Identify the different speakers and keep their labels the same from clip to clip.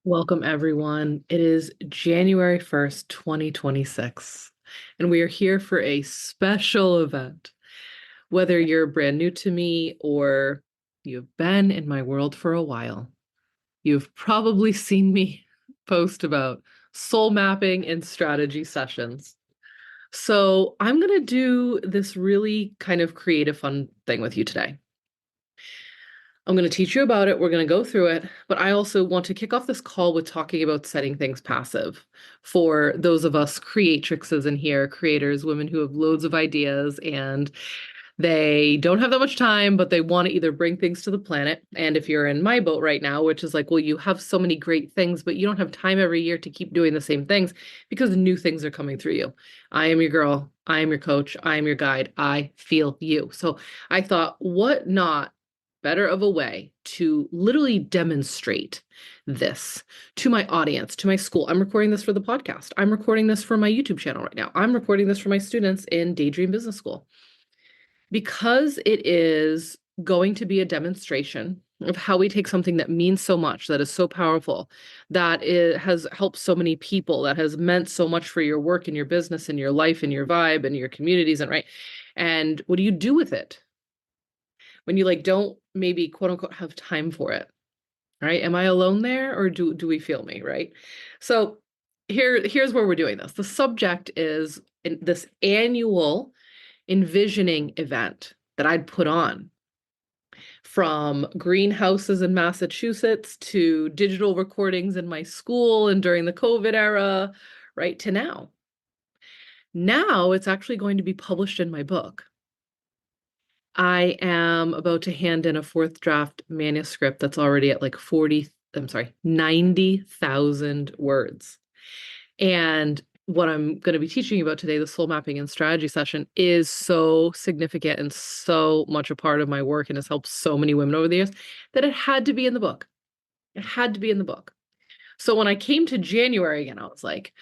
Speaker 1: Welcome, everyone. It is January 1st, 2026, and we are here for a special event. Whether you're brand new to me or you've been in my world for a while, you've probably seen me post about soul mapping and strategy sessions. So I'm going to do this really kind of creative, fun thing with you today. I'm going to teach you about it. We're going to go through it. But I also want to kick off this call with talking about setting things passive for those of us creatrixes in here, creators, women who have loads of ideas and they don't have that much time, but they want to either bring things to the planet. And if you're in my boat right now, which is like, well, you have so many great things, but you don't have time every year to keep doing the same things because new things are coming through you. I am your girl. I am your coach. I am your guide. I feel you. So I thought, what not better of a way to literally demonstrate this to my audience, to my school. I'm recording this for the podcast. I'm recording this for my YouTube channel right now. I'm recording this for my students in Daydream Business School because it is going to be a demonstration of how we take something that means so much, that is so powerful, that it has helped so many people, that has meant so much for your work and your business and your life and your vibe and your communities and right. And what do you do with it when you like don't maybe quote unquote have time for it? Right? Am I alone there or do we feel me, right? So here's where we're doing this. The subject is in this annual envisioning event that I'd put on, from greenhouses in Massachusetts to digital recordings in my school and during the COVID era, right to now. Now it's actually going to be published in my book. I am about to hand in a fourth draft manuscript that's already at like 90,000 words. And what I'm going to be teaching you about today, the soul mapping and strategy session, is so significant and so much a part of my work and has helped so many women over the years that it had to be in the book. It had to be in the book. So when I came to January again, I was like,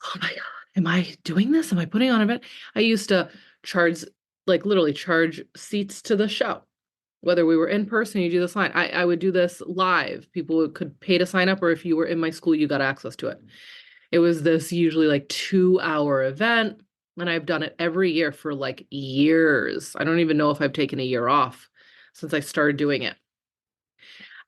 Speaker 1: oh my God, am I doing this? Am I putting on an event? I used to charge, like literally charge seats to the show. Whether we were in person, you do this line. I would do this live. People could pay to sign up, or if you were in my school, you got access to it. It was this usually like 2-hour event, and I've done it every year for like years. I don't even know if I've taken a year off since I started doing it.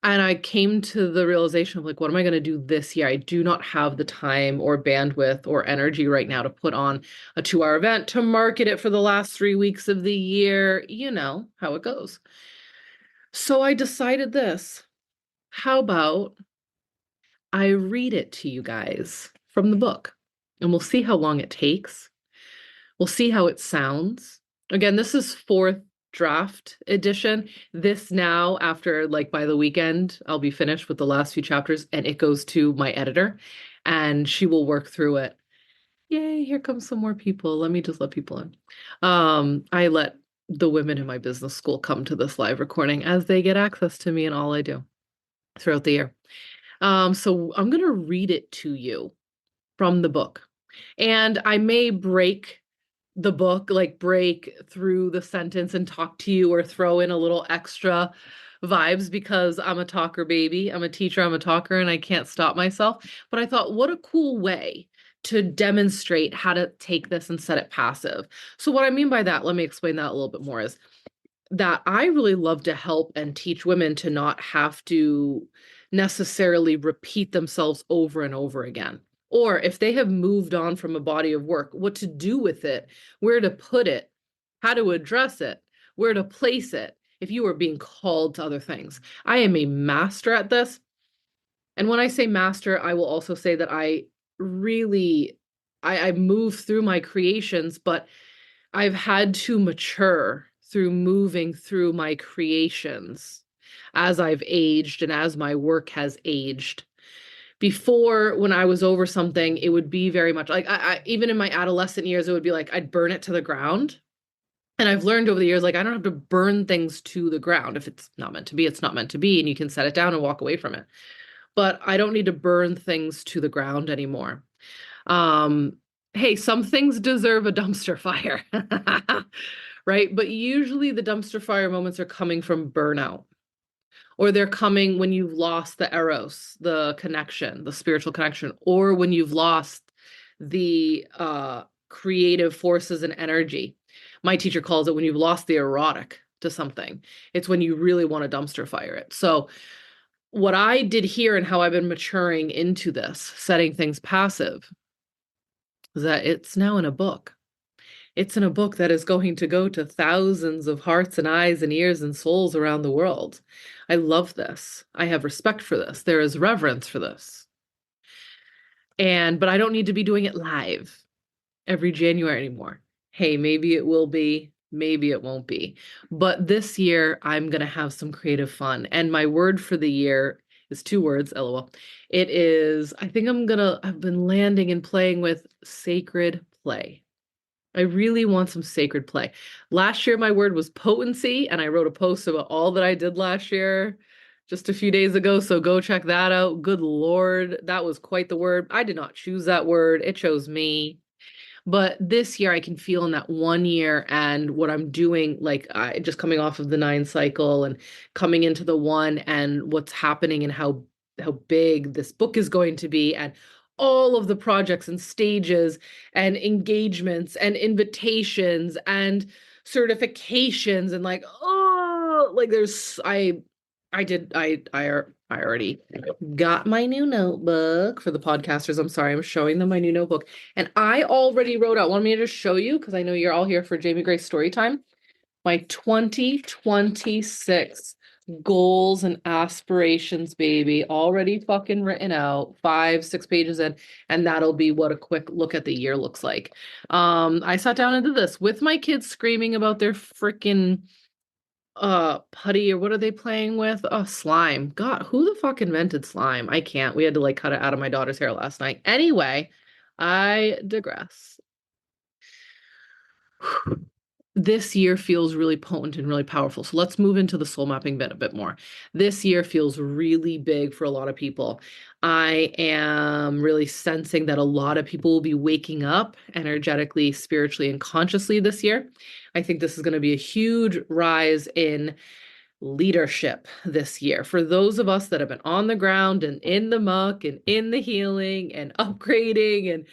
Speaker 1: And I came to the realization of like, what am I going to do this year? I do not have the time or bandwidth or energy right now to put on a 2-hour event to market it for the last 3 weeks of the year. You know how it goes. So I decided this. How about I read it to you guys from the book, and we'll see how long it takes. We'll see how it sounds. Again, this is fourth draft edition. This now, after like by the weekend, I'll be finished with the last few chapters and it goes to my editor and she will work through it. Yay, here comes some more people. Let me just let people in. I let the women in my business school come to this live recording as they get access to me and all I do throughout the year. So I'm going to read it to you from the book. And I may break the book, like break through the sentence and talk to you or throw in a little extra vibes because I'm a talker baby. I'm a teacher, I'm a talker, and I can't stop myself. But I thought, what a cool way to demonstrate how to take this and set it passive. So what I mean by that, let me explain that a little bit more, is that I really love to help and teach women to not have to necessarily repeat themselves over and over again. Or if they have moved on from a body of work, what to do with it, where to put it, how to address it, where to place it, if you are being called to other things. I am a master at this. And when I say master, I will also say that I really, I move through my creations, but I've had to mature through moving through my creations as I've aged and as my work has aged. Before, when I was over something, it would be very much like even in my adolescent years, it would be like I'd burn it to the ground. And I've learned over the years, like I don't have to burn things to the ground. If it's not meant to be, it's not meant to be, and you can set it down and walk away from it. But I don't need to burn things to the ground anymore. Um, hey, some things deserve a dumpster fire, right? But usually the dumpster fire moments are coming from burnout. or they're coming when you've lost the eros, the connection, the spiritual connection, or when you've lost the creative forces and energy. My teacher calls it when you've lost the erotic to something. It's when you really want to dumpster fire it. So what I did here and how I've been maturing into this, setting things passive, is that it's now in a book. It's in a book that is going to go to thousands of hearts and eyes and ears and souls around the world. I love this. I have respect for this. There is reverence for this. But I don't need to be doing it live every January anymore. Hey, maybe it will be, maybe it won't be. But this year, I'm going to have some creative fun. And my word for the year is 2 words, LOL. It is, I think I've been landing and playing with sacred play. I really want some sacred play. Last year, my word was potency, and I wrote a post about all that I did last year just a few days ago. So go check that out. Good Lord, that was quite the word. I did not choose that word, it chose me. But this year I can feel in that 1 year and what I'm doing, like I just coming off of the 9 cycle and coming into the 1 and what's happening and how big this book is going to be and all of the projects and stages and engagements and invitations and certifications and like, oh, like there's I already got my new notebook for the podcasters. I'm sorry, I'm showing them my new notebook. And I already wrote out, want me to just show you? Because I know you're all here for Jayme Grace story time. My 2026 goals and aspirations, baby, already fucking written out, 5, 6 pages in, and that'll be what a quick look at the year looks like. I sat down and did this with my kids screaming about their freaking putty, or what are they playing with? Oh, slime. God, who the fuck invented slime? I can't. We had to like cut it out of my daughter's hair last night. Anyway, I digress. This year feels really potent and really powerful. So let's move into the soul mapping bit a bit more. This year feels really big for a lot of people. I am really sensing that a lot of people will be waking up energetically, spiritually, and consciously this year. I think this is going to be a huge rise in leadership this year. For those of us that have been on the ground and in the muck and in the healing and upgrading and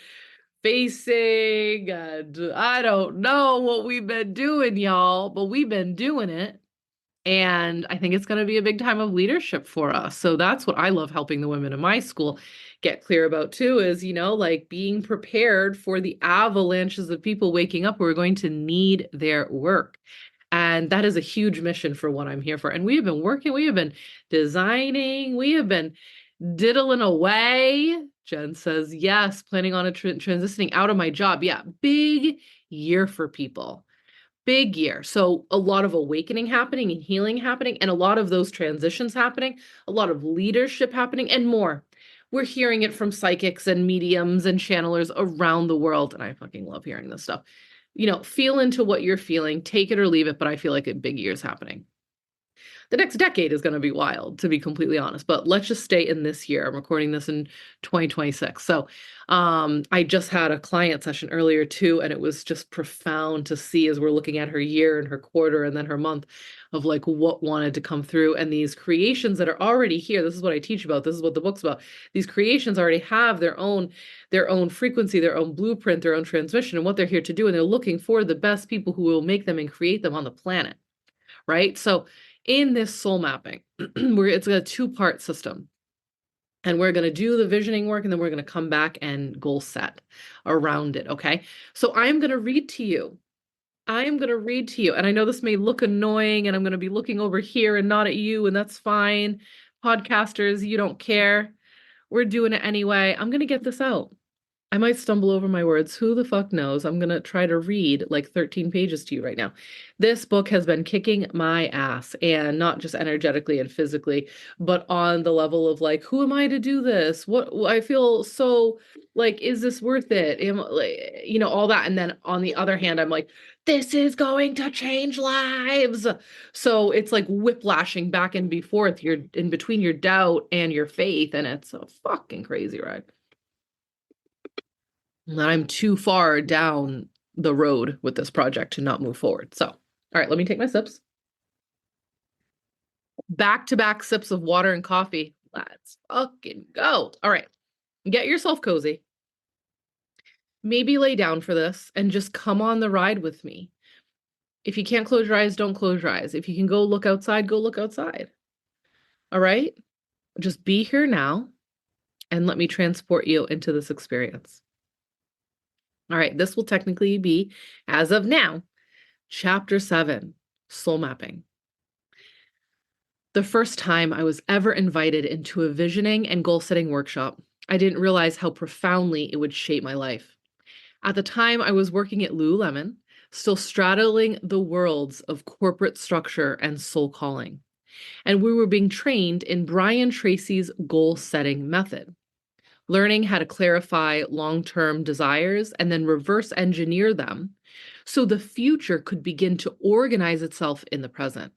Speaker 1: facing, and I don't know what we've been doing, y'all, but we've been doing it. And I think it's going to be a big time of leadership for us. So that's what I love helping the women in my school get clear about too, is, like being prepared for the avalanches of people waking up who are going to need their work. And that is a huge mission for what I'm here for. And we have been working, we have been designing, we have been diddling away. Jen says, yes, planning on transitioning out of my job. Yeah, big year for people. Big year. So a lot of awakening happening and healing happening, and a lot of those transitions happening, a lot of leadership happening, and more. We're hearing it from psychics and mediums and channelers around the world. And I fucking love hearing this stuff. Feel into what you're feeling, take it or leave it, but I feel like a big year is happening. The next decade is going to be wild, to be completely honest, but let's just stay in this year. I'm recording this in 2026. So I just had a client session earlier too, and it was just profound to see as we're looking at her year and her quarter and then her month of like what wanted to come through. And these creations that are already here, this is what I teach about, this is what the book's about. These creations already have their own frequency, their own blueprint, their own transmission, and what they're here to do. And they're looking for the best people who will make them and create them on the planet. Right? So in this soul mapping, where it's a 2-part system. And we're going to do the visioning work, and then we're going to come back and goal set around it. Okay. So I'm going to read to you. And I know this may look annoying, and I'm going to be looking over here and not at you, and that's fine. Podcasters, you don't care. We're doing it anyway. I'm going to get this out. I might stumble over my words. Who the fuck knows? I'm going to try to read like 13 pages to you right now. This book has been kicking my ass, and not just energetically and physically, but on the level of like, who am I to do this? What I feel so like, is this worth it? All that. And then on the other hand, I'm like, this is going to change lives. So it's like whiplashing back and forth. You're in between your doubt and your faith, and it's a fucking crazy ride. I'm too far down the road with this project to not move forward. So, all right, let me take my sips. Back-to-back sips of water and coffee. Let's fucking go. All right. Get yourself cozy. Maybe lay down for this and just come on the ride with me. If you can't close your eyes, don't close your eyes. If you can go look outside, go look outside. All right? Just be here now and let me transport you into this experience. All right, this will technically be, as of now, Chapter 7, Soul Mapping. The first time I was ever invited into a visioning and goal-setting workshop, I didn't realize how profoundly it would shape my life. At the time, I was working at Lululemon, still straddling the worlds of corporate structure and soul calling. And we were being trained in Brian Tracy's goal-setting method, learning how to clarify long-term desires and then reverse engineer them so the future could begin to organize itself in the present.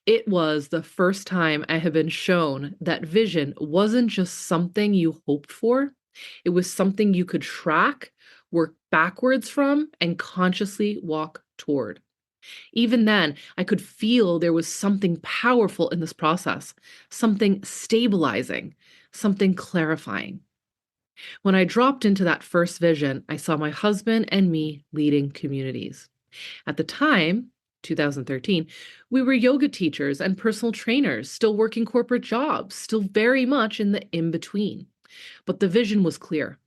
Speaker 1: It was the first time I had been shown that vision wasn't just something you hoped for, it was something you could track, work backwards from, and consciously walk toward. Even then, I could feel there was something powerful in this process, something stabilizing, something clarifying. When I dropped into that first vision, I saw my husband and me leading communities. At the time, 2013, we were yoga teachers and personal trainers, still working corporate jobs, still very much in the in between. But the vision was clear.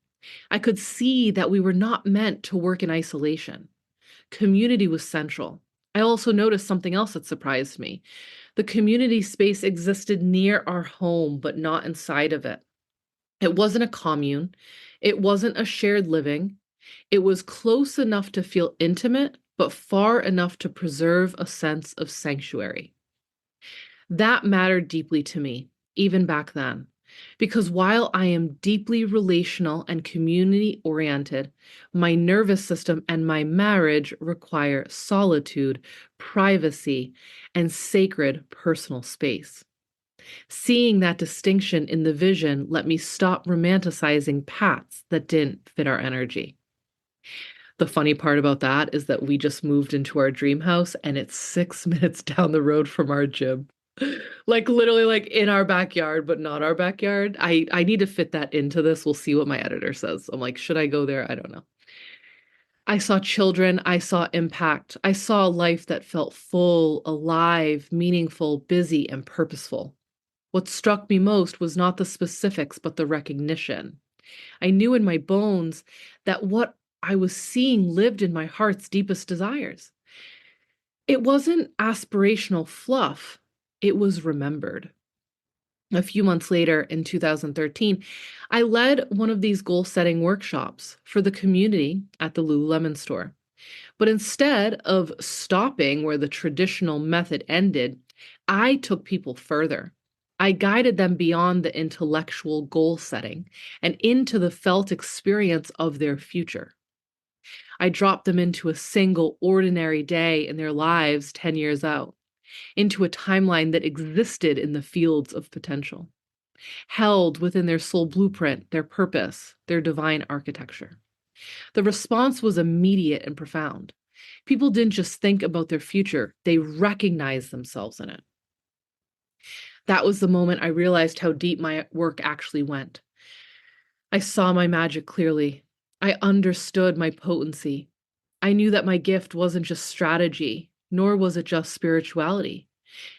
Speaker 1: I could see that we were not meant to work in isolation. Community was central. I also noticed something else that surprised me. The community space existed near our home, but not inside of it. It wasn't a commune. It wasn't a shared living. It was close enough to feel intimate, but far enough to preserve a sense of sanctuary. That mattered deeply to me, even back then, because while I am deeply relational and community oriented, my nervous system and my marriage require solitude, privacy, and sacred personal space. Seeing that distinction in the vision let me stop romanticizing paths that didn't fit our energy. The funny part about that is that we just moved into our dream house and it's 6 minutes down the road from our gym. Like literally like in our backyard, but not our backyard. I need to fit that into this. We'll see what my editor says. I'm like, should I go there? I don't know. I saw children, I saw impact. I saw a life that felt full, alive, meaningful, busy, and purposeful. What struck me most was not the specifics, but the recognition. I knew in my bones that what I was seeing lived in my heart's deepest desires. It wasn't aspirational fluff, it was remembered. A few months later, in 2013, I led one of these goal setting workshops for the community at the Lululemon store. But instead of stopping where the traditional method ended, I took people further. I guided them beyond the intellectual goal setting and into the felt experience of their future. I dropped them into a single ordinary day in their lives 10 years out, into a timeline that existed in the fields of potential, held within their soul blueprint, their purpose, their divine architecture. The response was immediate and profound. People didn't just think about their future, they recognized themselves in it. That was the moment I realized how deep my work actually went. I saw my magic clearly. I understood my potency. I knew that my gift wasn't just strategy, nor was it just spirituality.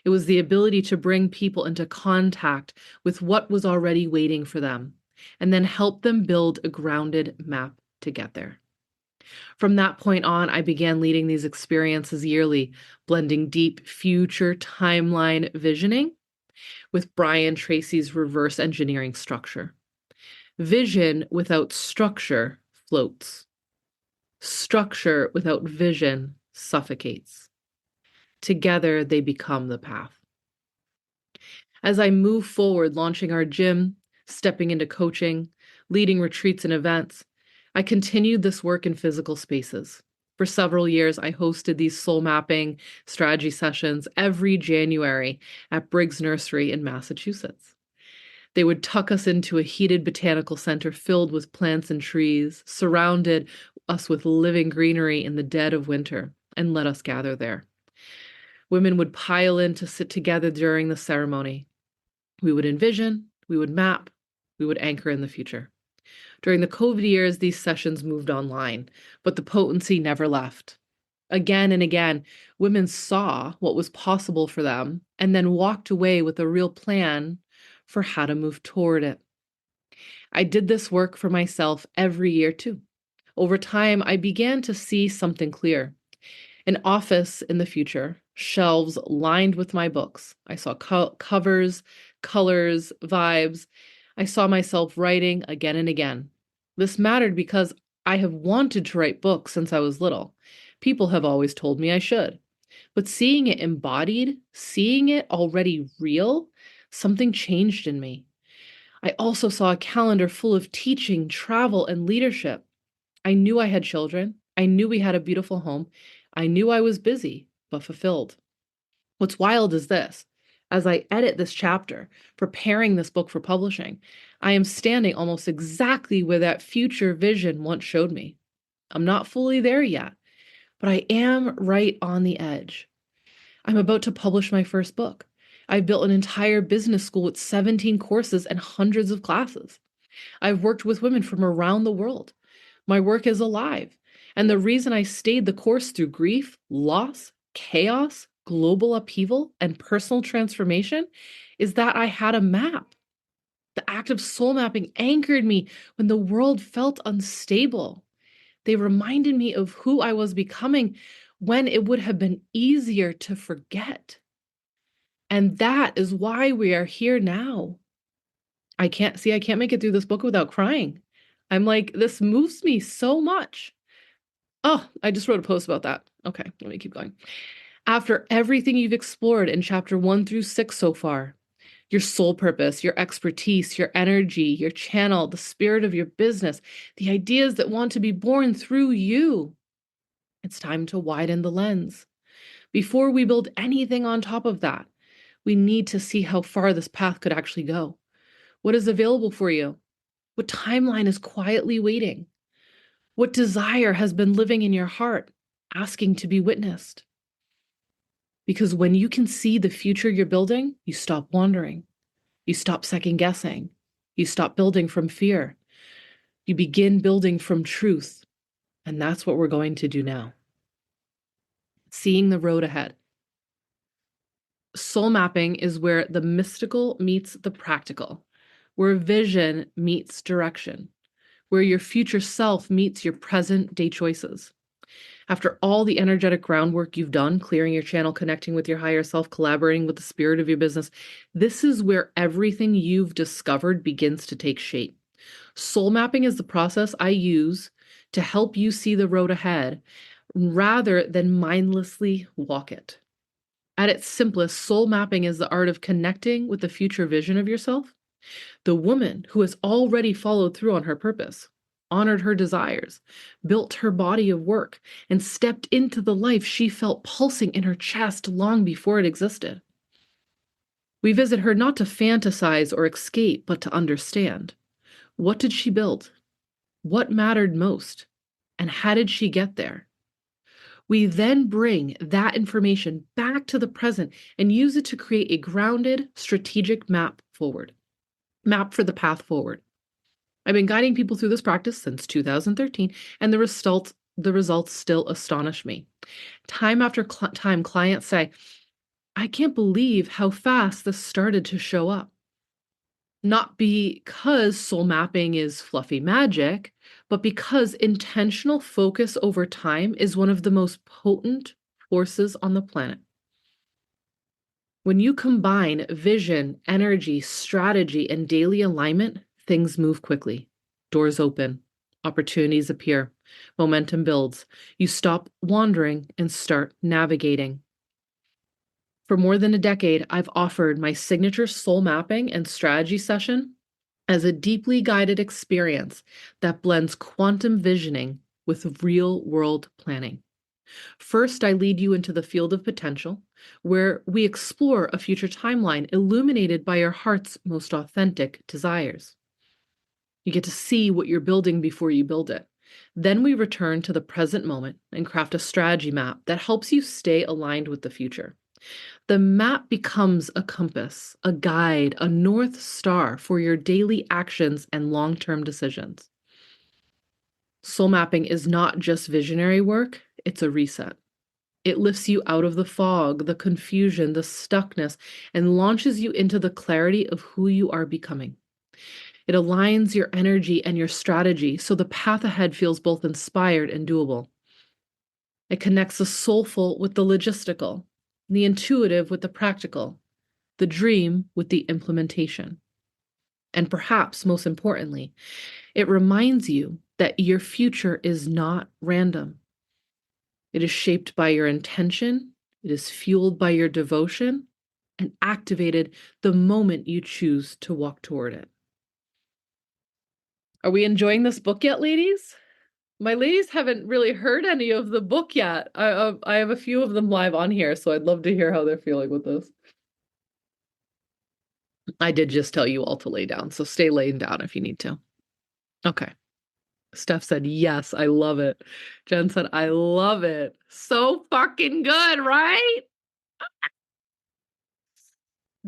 Speaker 1: It was the ability to bring people into contact with what was already waiting for them, and then help them build a grounded map to get there. From that point on, I began leading these experiences yearly, blending deep future timeline visioning with Brian Tracy's reverse engineering structure. Vision without structure floats. Structure without vision suffocates. Together, they become the path. As I move forward, launching our gym, stepping into coaching, leading retreats and events, I continued this work in physical spaces. For several years, I hosted these soul mapping strategy sessions every January at Briggs Nursery in Massachusetts. They would tuck us into a heated botanical center filled with plants and trees, surrounded us with living greenery in the dead of winter, and let us gather there. Women would pile in to sit together during the ceremony. We would envision, we would map, we would anchor in the future. During the COVID years, these sessions moved online, but the potency never left. Again and again, women saw what was possible for them and then walked away with a real plan for how to move toward it. I did this work for myself every year too. Over time, I began to see something clear. An office in the future, shelves lined with my books. I saw covers, colors, vibes. I saw myself writing again and again. This mattered because I have wanted to write books since I was little. People have always told me I should. But seeing it embodied, seeing it already real, something changed in me. I also saw a calendar full of teaching, travel, and leadership. I knew I had children. I knew we had a beautiful home. I knew I was busy, but fulfilled. What's wild is this. As I edit this chapter, preparing this book for publishing, I am standing almost exactly where that future vision once showed me. I'm not fully there yet, but I am right on the edge. I'm about to publish my first book. I've built an entire business school with 17 courses and hundreds of classes. I've worked with women from around the world. My work is alive. And the reason I stayed the course through grief, loss, chaos, global upheaval, and personal transformation is that I had a map. The act of soul mapping anchored me when the world felt unstable. They reminded me of who I was becoming when it would have been easier to forget. And that is why we are here now. I can't make it through this book without crying. I'm like, this moves me so much. Oh, I just wrote a post about that. Okay, let me keep going. After everything you've explored in chapter 1 through 6 so far, your soul purpose, your expertise, your energy, your channel, the spirit of your business, the ideas that want to be born through you, it's time to widen the lens. Before we build anything on top of that, we need to see how far this path could actually go. What is available for you? What timeline is quietly waiting? What desire has been living in your heart, asking to be witnessed? Because when you can see the future you're building, you stop wandering. You stop second guessing. You stop building from fear. You begin building from truth. And that's what we're going to do now. Seeing the road ahead. Soul mapping is where the mystical meets the practical, where vision meets direction, where your future self meets your present day choices. After all the energetic groundwork you've done, clearing your channel, connecting with your higher self, collaborating with the spirit of your business, this is where everything you've discovered begins to take shape. Soul mapping is the process I use to help you see the road ahead rather than mindlessly walk it. At its simplest, soul mapping is the art of connecting with the future vision of yourself, the woman who has already followed through on her purpose, honored her desires, built her body of work, and stepped into the life she felt pulsing in her chest long before it existed. We visit her not to fantasize or escape, but to understand. What did she build? What mattered most? And how did she get there? We then bring that information back to the present and use it to create a grounded, strategic map for the path forward. I've been guiding people through this practice since 2013, and the results still astonish me. Time after time, clients say, I can't believe how fast this started to show up. Not because soul mapping is fluffy magic, but because intentional focus over time is one of the most potent forces on the planet. When you combine vision, energy, strategy, and daily alignment, things move quickly. Doors open, opportunities appear, momentum builds. You stop wandering and start navigating. For more than a decade, I've offered my signature soul mapping and strategy session as a deeply guided experience that blends quantum visioning with real-world planning. First, I lead you into the field of potential, where we explore a future timeline illuminated by your heart's most authentic desires. You get to see what you're building before you build it. Then we return to the present moment and craft a strategy map that helps you stay aligned with the future. The map becomes a compass, a guide, a North Star for your daily actions and long-term decisions. Soul mapping is not just visionary work, it's a reset. It lifts you out of the fog, the confusion, the stuckness, and launches you into the clarity of who you are becoming. It aligns your energy and your strategy so the path ahead feels both inspired and doable. It connects the soulful with the logistical, the intuitive with the practical, the dream with the implementation. And perhaps most importantly, it reminds you that your future is not random. It is shaped by your intention, it is fueled by your devotion, and activated the moment you choose to walk toward it. Are we enjoying this book yet, ladies? My ladies haven't really heard any of the book yet. I have a few of them live on here, so I'd love to hear how they're feeling with this. I did just tell you all to lay down, so stay laying down if you need to. Okay. Steph said, yes, I love it. Jen said, I love it. So fucking good, right?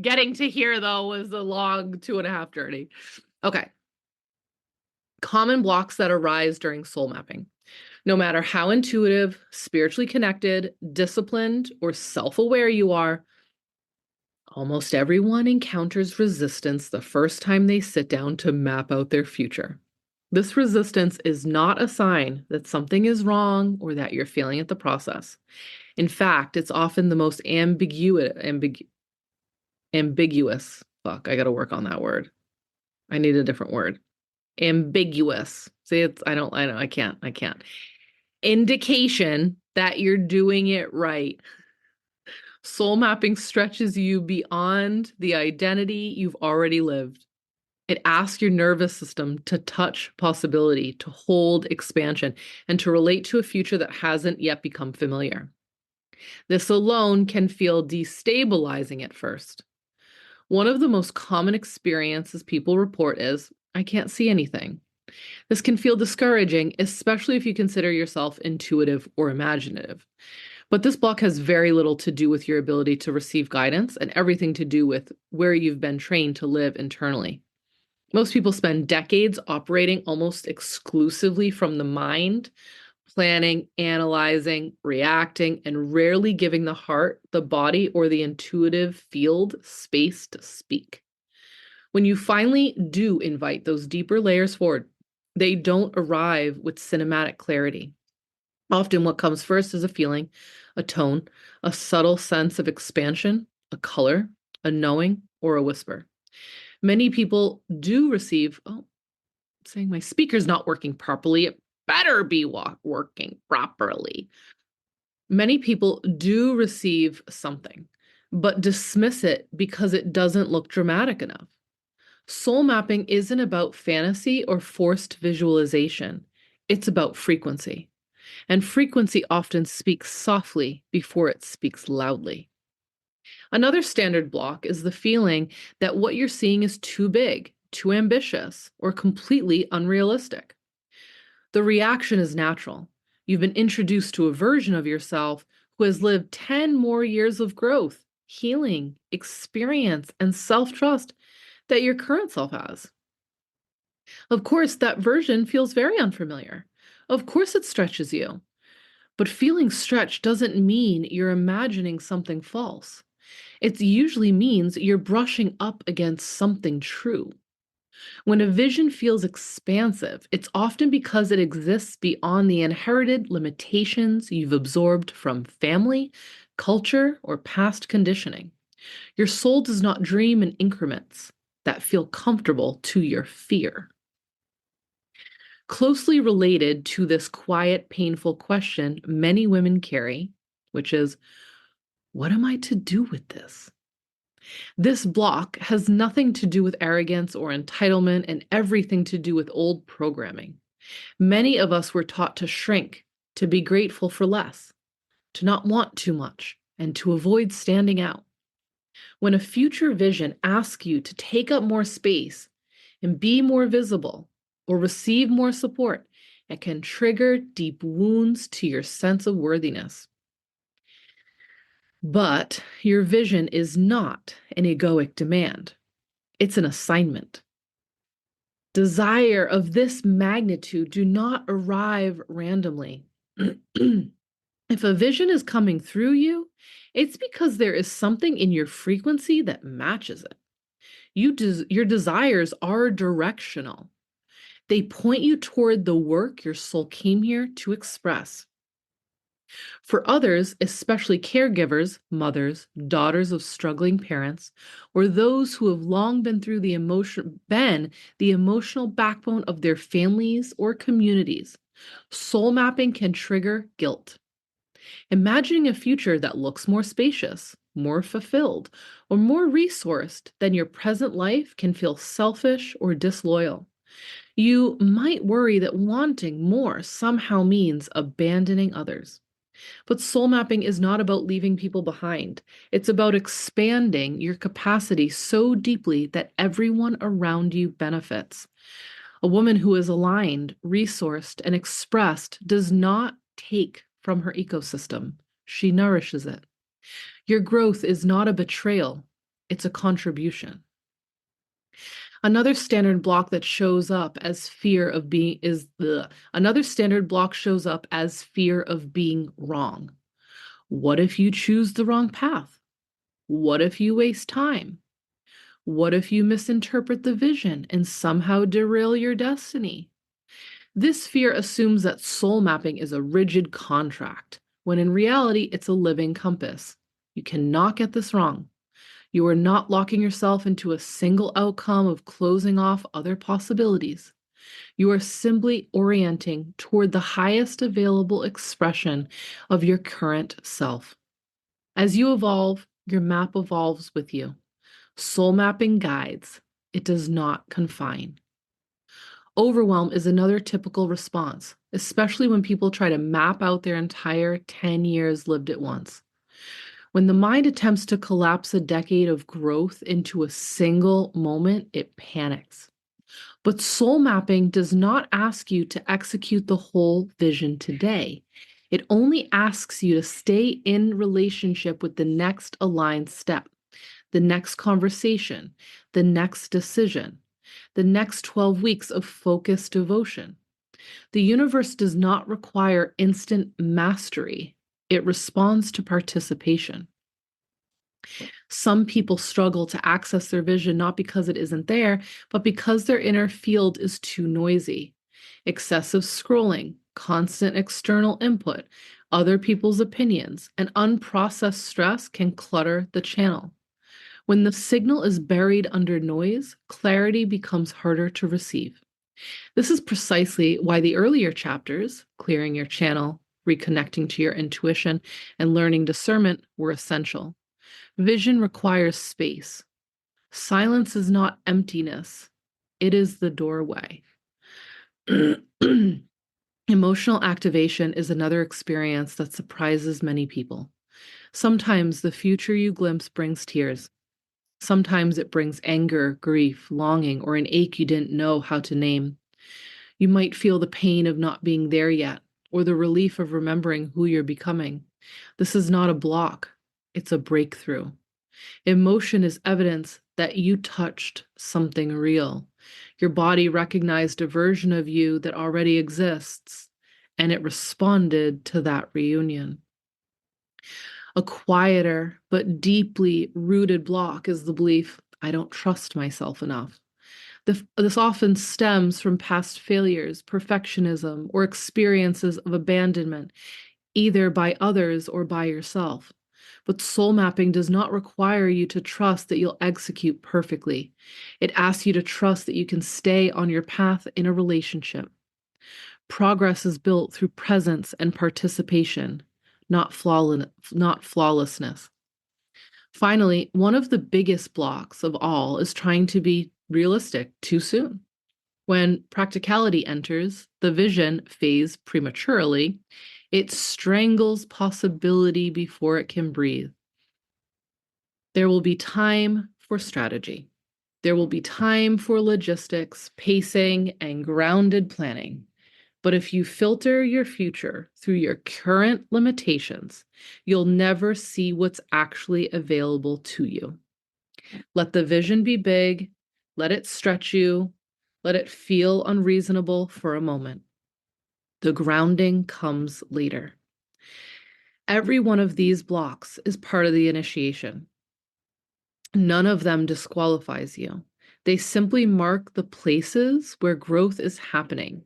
Speaker 1: Getting to here, though, was a long 2.5 journey. Okay. Common blocks that arise during soul mapping. No matter how intuitive, spiritually connected, disciplined, or self-aware you are, almost everyone encounters resistance the first time they sit down to map out their future. This resistance is not a sign that something is wrong or that you're failing at the process. In fact, it's often the most ambiguous. Fuck, I gotta work on that word. I need a different word. Ambiguous. See, I can't. Indication that you're doing it right. Soul mapping stretches you beyond the identity you've already lived. It asks your nervous system to touch possibility, to hold expansion, and to relate to a future that hasn't yet become familiar. This alone can feel destabilizing at first. One of the most common experiences people report is, I can't see anything. This can feel discouraging, especially if you consider yourself intuitive or imaginative. But this block has very little to do with your ability to receive guidance and everything to do with where you've been trained to live internally. Most people spend decades operating almost exclusively from the mind, planning, analyzing, reacting, and rarely giving the heart, the body, or the intuitive field space to speak. When you finally do invite those deeper layers forward, they don't arrive with cinematic clarity. Often what comes first is a feeling, a tone, a subtle sense of expansion, a color, a knowing, or a whisper. Many people do receive, saying my speaker's not working properly. It better be working properly. Many people do receive something, but dismiss it because it doesn't look dramatic enough. Soul mapping isn't about fantasy or forced visualization. It's about frequency. And frequency often speaks softly before it speaks loudly. Another standard block is the feeling that what you're seeing is too big, too ambitious, or completely unrealistic. The reaction is natural. You've been introduced to a version of yourself who has lived 10 more years of growth, healing, experience, and self-trust that your current self has. Of course, that version feels very unfamiliar. Of course, it stretches you. But feeling stretched doesn't mean you're imagining something false. It usually means you're brushing up against something true. When a vision feels expansive, it's often because it exists beyond the inherited limitations you've absorbed from family, culture, or past conditioning. Your soul does not dream in increments that feel comfortable to your fear. Closely related to this quiet, painful question many women carry, which is, what am I to do with this? This block has nothing to do with arrogance or entitlement and everything to do with old programming. Many of us were taught to shrink, to be grateful for less, to not want too much, and to avoid standing out. When a future vision asks you to take up more space and be more visible or receive more support, it can trigger deep wounds to your sense of worthiness. But your vision is not an egoic demand, it's an assignment. Desire of this magnitude do not arrive randomly. If a vision is coming through you, it's because there is something in your frequency that matches it. Your desires are directional. They point you toward the work your soul came here to express. For others, especially caregivers, mothers, daughters of struggling parents, or those who have long been the emotional backbone of their families or communities, soul mapping can trigger guilt. Imagining a future that looks more spacious, more fulfilled, or more resourced than your present life can feel selfish or disloyal. You might worry that wanting more somehow means abandoning others. But soul mapping is not about leaving people behind. It's about expanding your capacity so deeply that everyone around you benefits. A woman who is aligned, resourced, and expressed does not take from her ecosystem. She nourishes it. Your growth is not a betrayal, it's a contribution. Another standard block that shows up as fear of being is the another standard block shows up as fear of being wrong. What if you choose the wrong path? What if you waste time? What if you misinterpret the vision and somehow derail your destiny? This fear assumes that soul mapping is a rigid contract, when in reality, it's a living compass. You cannot get this wrong. You are not locking yourself into a single outcome of closing off other possibilities. You are simply orienting toward the highest available expression of your current self. As you evolve, your map evolves with you. Soul mapping guides, it does not confine. Overwhelm is another typical response, especially when people try to map out their entire 10 years lived at once. When the mind attempts to collapse a decade of growth into a single moment, it panics. But soul mapping does not ask you to execute the whole vision today. It only asks you to stay in relationship with the next aligned step, the next conversation, the next decision, the next 12 weeks of focused devotion. The universe does not require instant mastery, it responds to participation. Some people struggle to access their vision not because it isn't there, but because their inner field is too noisy. Excessive scrolling, constant external input, other people's opinions, and unprocessed stress can clutter the channel. When the signal is buried under noise, clarity becomes harder to receive. This is precisely why the earlier chapters, clearing your channel, reconnecting to your intuition, and learning discernment, were essential. Vision requires space. Silence is not emptiness, it is the doorway. Emotional activation is another experience that surprises many people. Sometimes the future you glimpse brings tears. Sometimes it brings anger, grief, longing, or an ache you didn't know how to name. You might feel the pain of not being there yet, or the relief of remembering who you're becoming. This is not a block, it's a breakthrough. Emotion is evidence that you touched something real. Your body recognized a version of you that already exists, and it responded to that reunion. A quieter but deeply rooted block is the belief, I don't trust myself enough. This often stems from past failures, perfectionism, or experiences of abandonment, either by others or by yourself. But soul mapping does not require you to trust that you'll execute perfectly. It asks you to trust that you can stay on your path in a relationship. Progress is built through presence and participation, not flawlessness. Finally, one of the biggest blocks of all is trying to be realistic too soon. When practicality enters the vision phase prematurely, it strangles possibility before it can breathe. There will be time for strategy. There will be time for logistics, pacing, and grounded planning. But if you filter your future through your current limitations, you'll never see what's actually available to you. Let the vision be big, let it stretch you, let it feel unreasonable for a moment. The grounding comes later. Every one of these blocks is part of the initiation. None of them disqualifies you. They simply mark the places where growth is happening.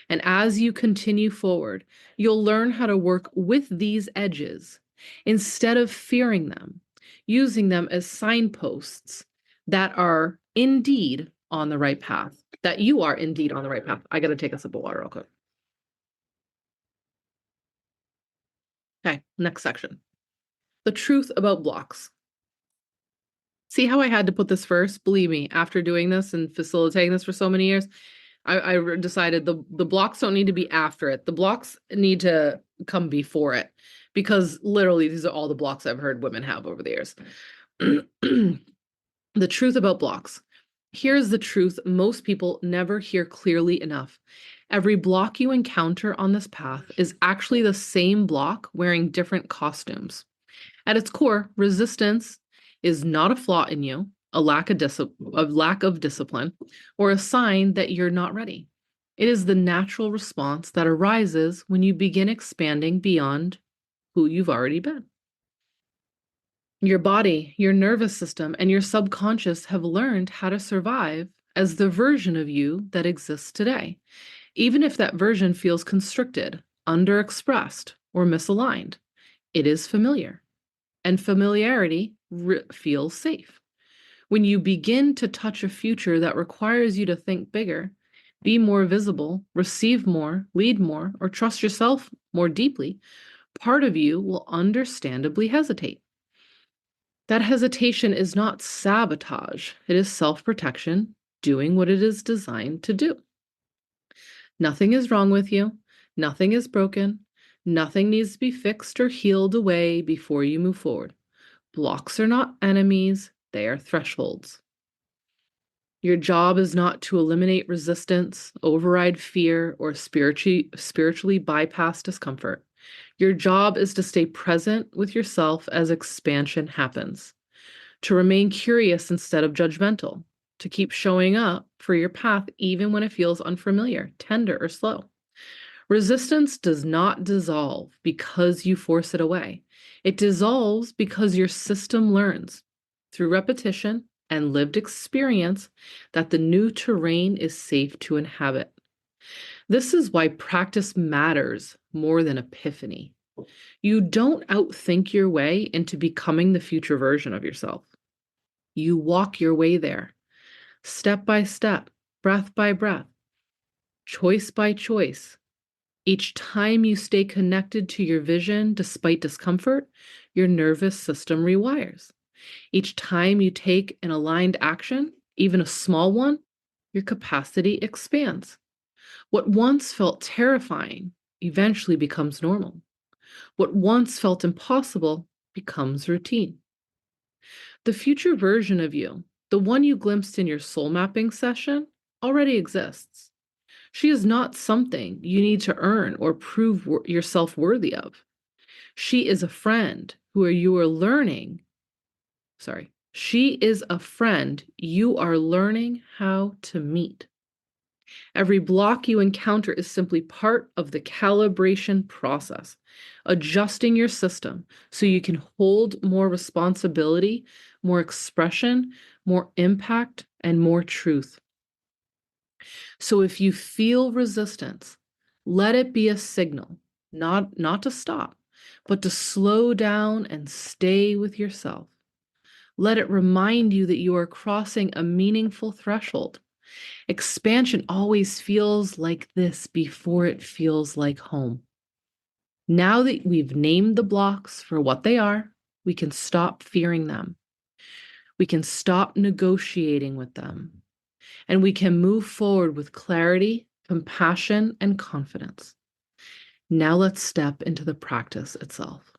Speaker 1: And as you continue forward, you'll learn how to work with these edges instead of fearing them, using them as signposts that are indeed on the right path, that you are indeed on the right path. I got to take a sip of water real quick. Okay, next section. The truth about blocks. See how I had to put this first? Believe me, after doing this and facilitating this for so many years, I decided the blocks don't need to be after it. The blocks need to come before it because literally these are all the blocks I've heard women have over the years. The truth about blocks. Here's the truth most people never hear clearly enough. Every block you encounter on this path is actually the same block wearing different costumes. At its core, resistance is not a flaw in you, a lack of discipline, or a sign that you're not ready. It is the natural response that arises when you begin expanding beyond who you've already been. Your body, your nervous system, and your subconscious have learned how to survive as the version of you that exists today, even if that version feels constricted, underexpressed, or misaligned. It is familiar. And familiarity feels safe. When you begin to touch a future that requires you to think bigger, be more visible, receive more, lead more, or trust yourself more deeply, part of you will understandably hesitate. That hesitation is not sabotage, it is self-protection, doing what it is designed to do. Nothing is wrong with you, nothing is broken, nothing needs to be fixed or healed away before you move forward. Blocks are not enemies, they are thresholds. Your job is not to eliminate resistance, override fear, or spiritually bypass discomfort. Your job is to stay present with yourself as expansion happens, to remain curious instead of judgmental, to keep showing up for your path even when it feels unfamiliar, tender, or slow. Resistance does not dissolve because you force it away. It dissolves because your system learns through repetition and lived experience that the new terrain is safe to inhabit. This is why practice matters more than epiphany. You don't outthink your way into becoming the future version of yourself. You walk your way there, step by step, breath by breath, choice by choice. Each time you stay connected to your vision despite discomfort, your nervous system rewires. Each time you take an aligned action, even a small one, your capacity expands. What once felt terrifying eventually becomes normal. What once felt impossible becomes routine. The future version of you, the one you glimpsed in your soul mapping session, already exists. She is not something you need to earn or prove yourself worthy of. She is a friend who you are learning. Sorry. She is a friend you are learning how to meet. Every block you encounter is simply part of the calibration process, adjusting your system so you can hold more responsibility, more expression, more impact, and more truth. So if you feel resistance, let it be a signal, not to stop, but to slow down and stay with yourself. Let it remind you that you are crossing a meaningful threshold. Expansion always feels like this before it feels like home. Now that we've named the blocks for what they are, we can stop fearing them. We can stop negotiating with them. And we can move forward with clarity, compassion, and confidence. Now let's step into the practice itself.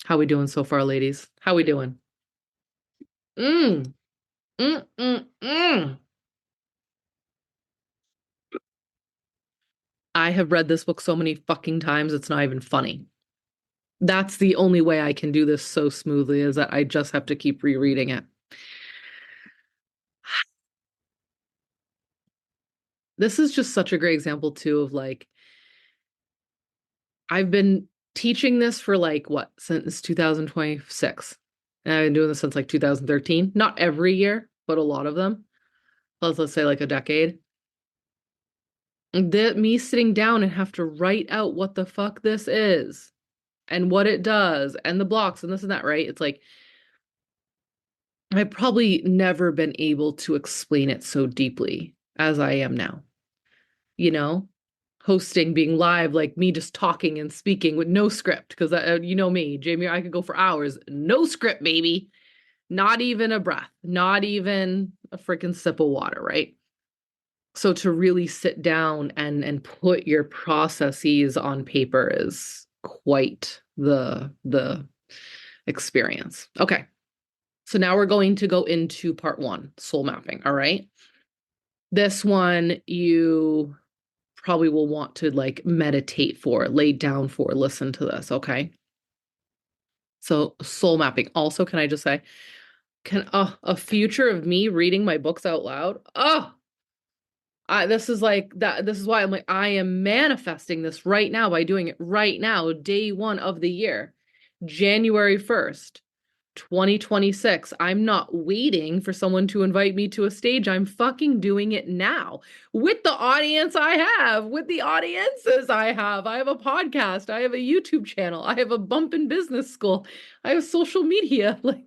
Speaker 1: How we doing so far, ladies? How we doing? Mm, mm, mm, mm. I have read this book so many fucking times, it's not even funny. That's the only way I can do this so smoothly is that I just have to keep rereading it. This is just such a great example too of like I've been teaching this for like what, since 2026. And I've been doing this since like 2013. Not every year, but a lot of them. Let's say like a decade. That me sitting down and have to write out what the fuck this is and what it does and the blocks and this and that, right? It's like I've probably never been able to explain it so deeply as I am now. You know, hosting, being live, like me just talking and speaking with no script. Because you know me, Jayme, I could go for hours, no script, baby. Not even a breath, not even a freaking sip of water, right? So to really sit down and put your processes on paper is quite the experience. Okay. So now we're going to go into part 1, soul mapping, all right? This one you probably will want to like meditate for, lay down for, listen to this, okay? So soul mapping. Also, can I just say, can a future of me reading my books out loud? Oh, this is like that. This is why I'm like, I am manifesting this right now by doing it right now, day 1 of the year, January 1st. 2026. I'm not waiting for someone to invite me to a stage. I'm fucking doing it now with the audience I have, with the audiences I have. I have a podcast. I have a YouTube channel. I have a bump in business school. I have social media. Like,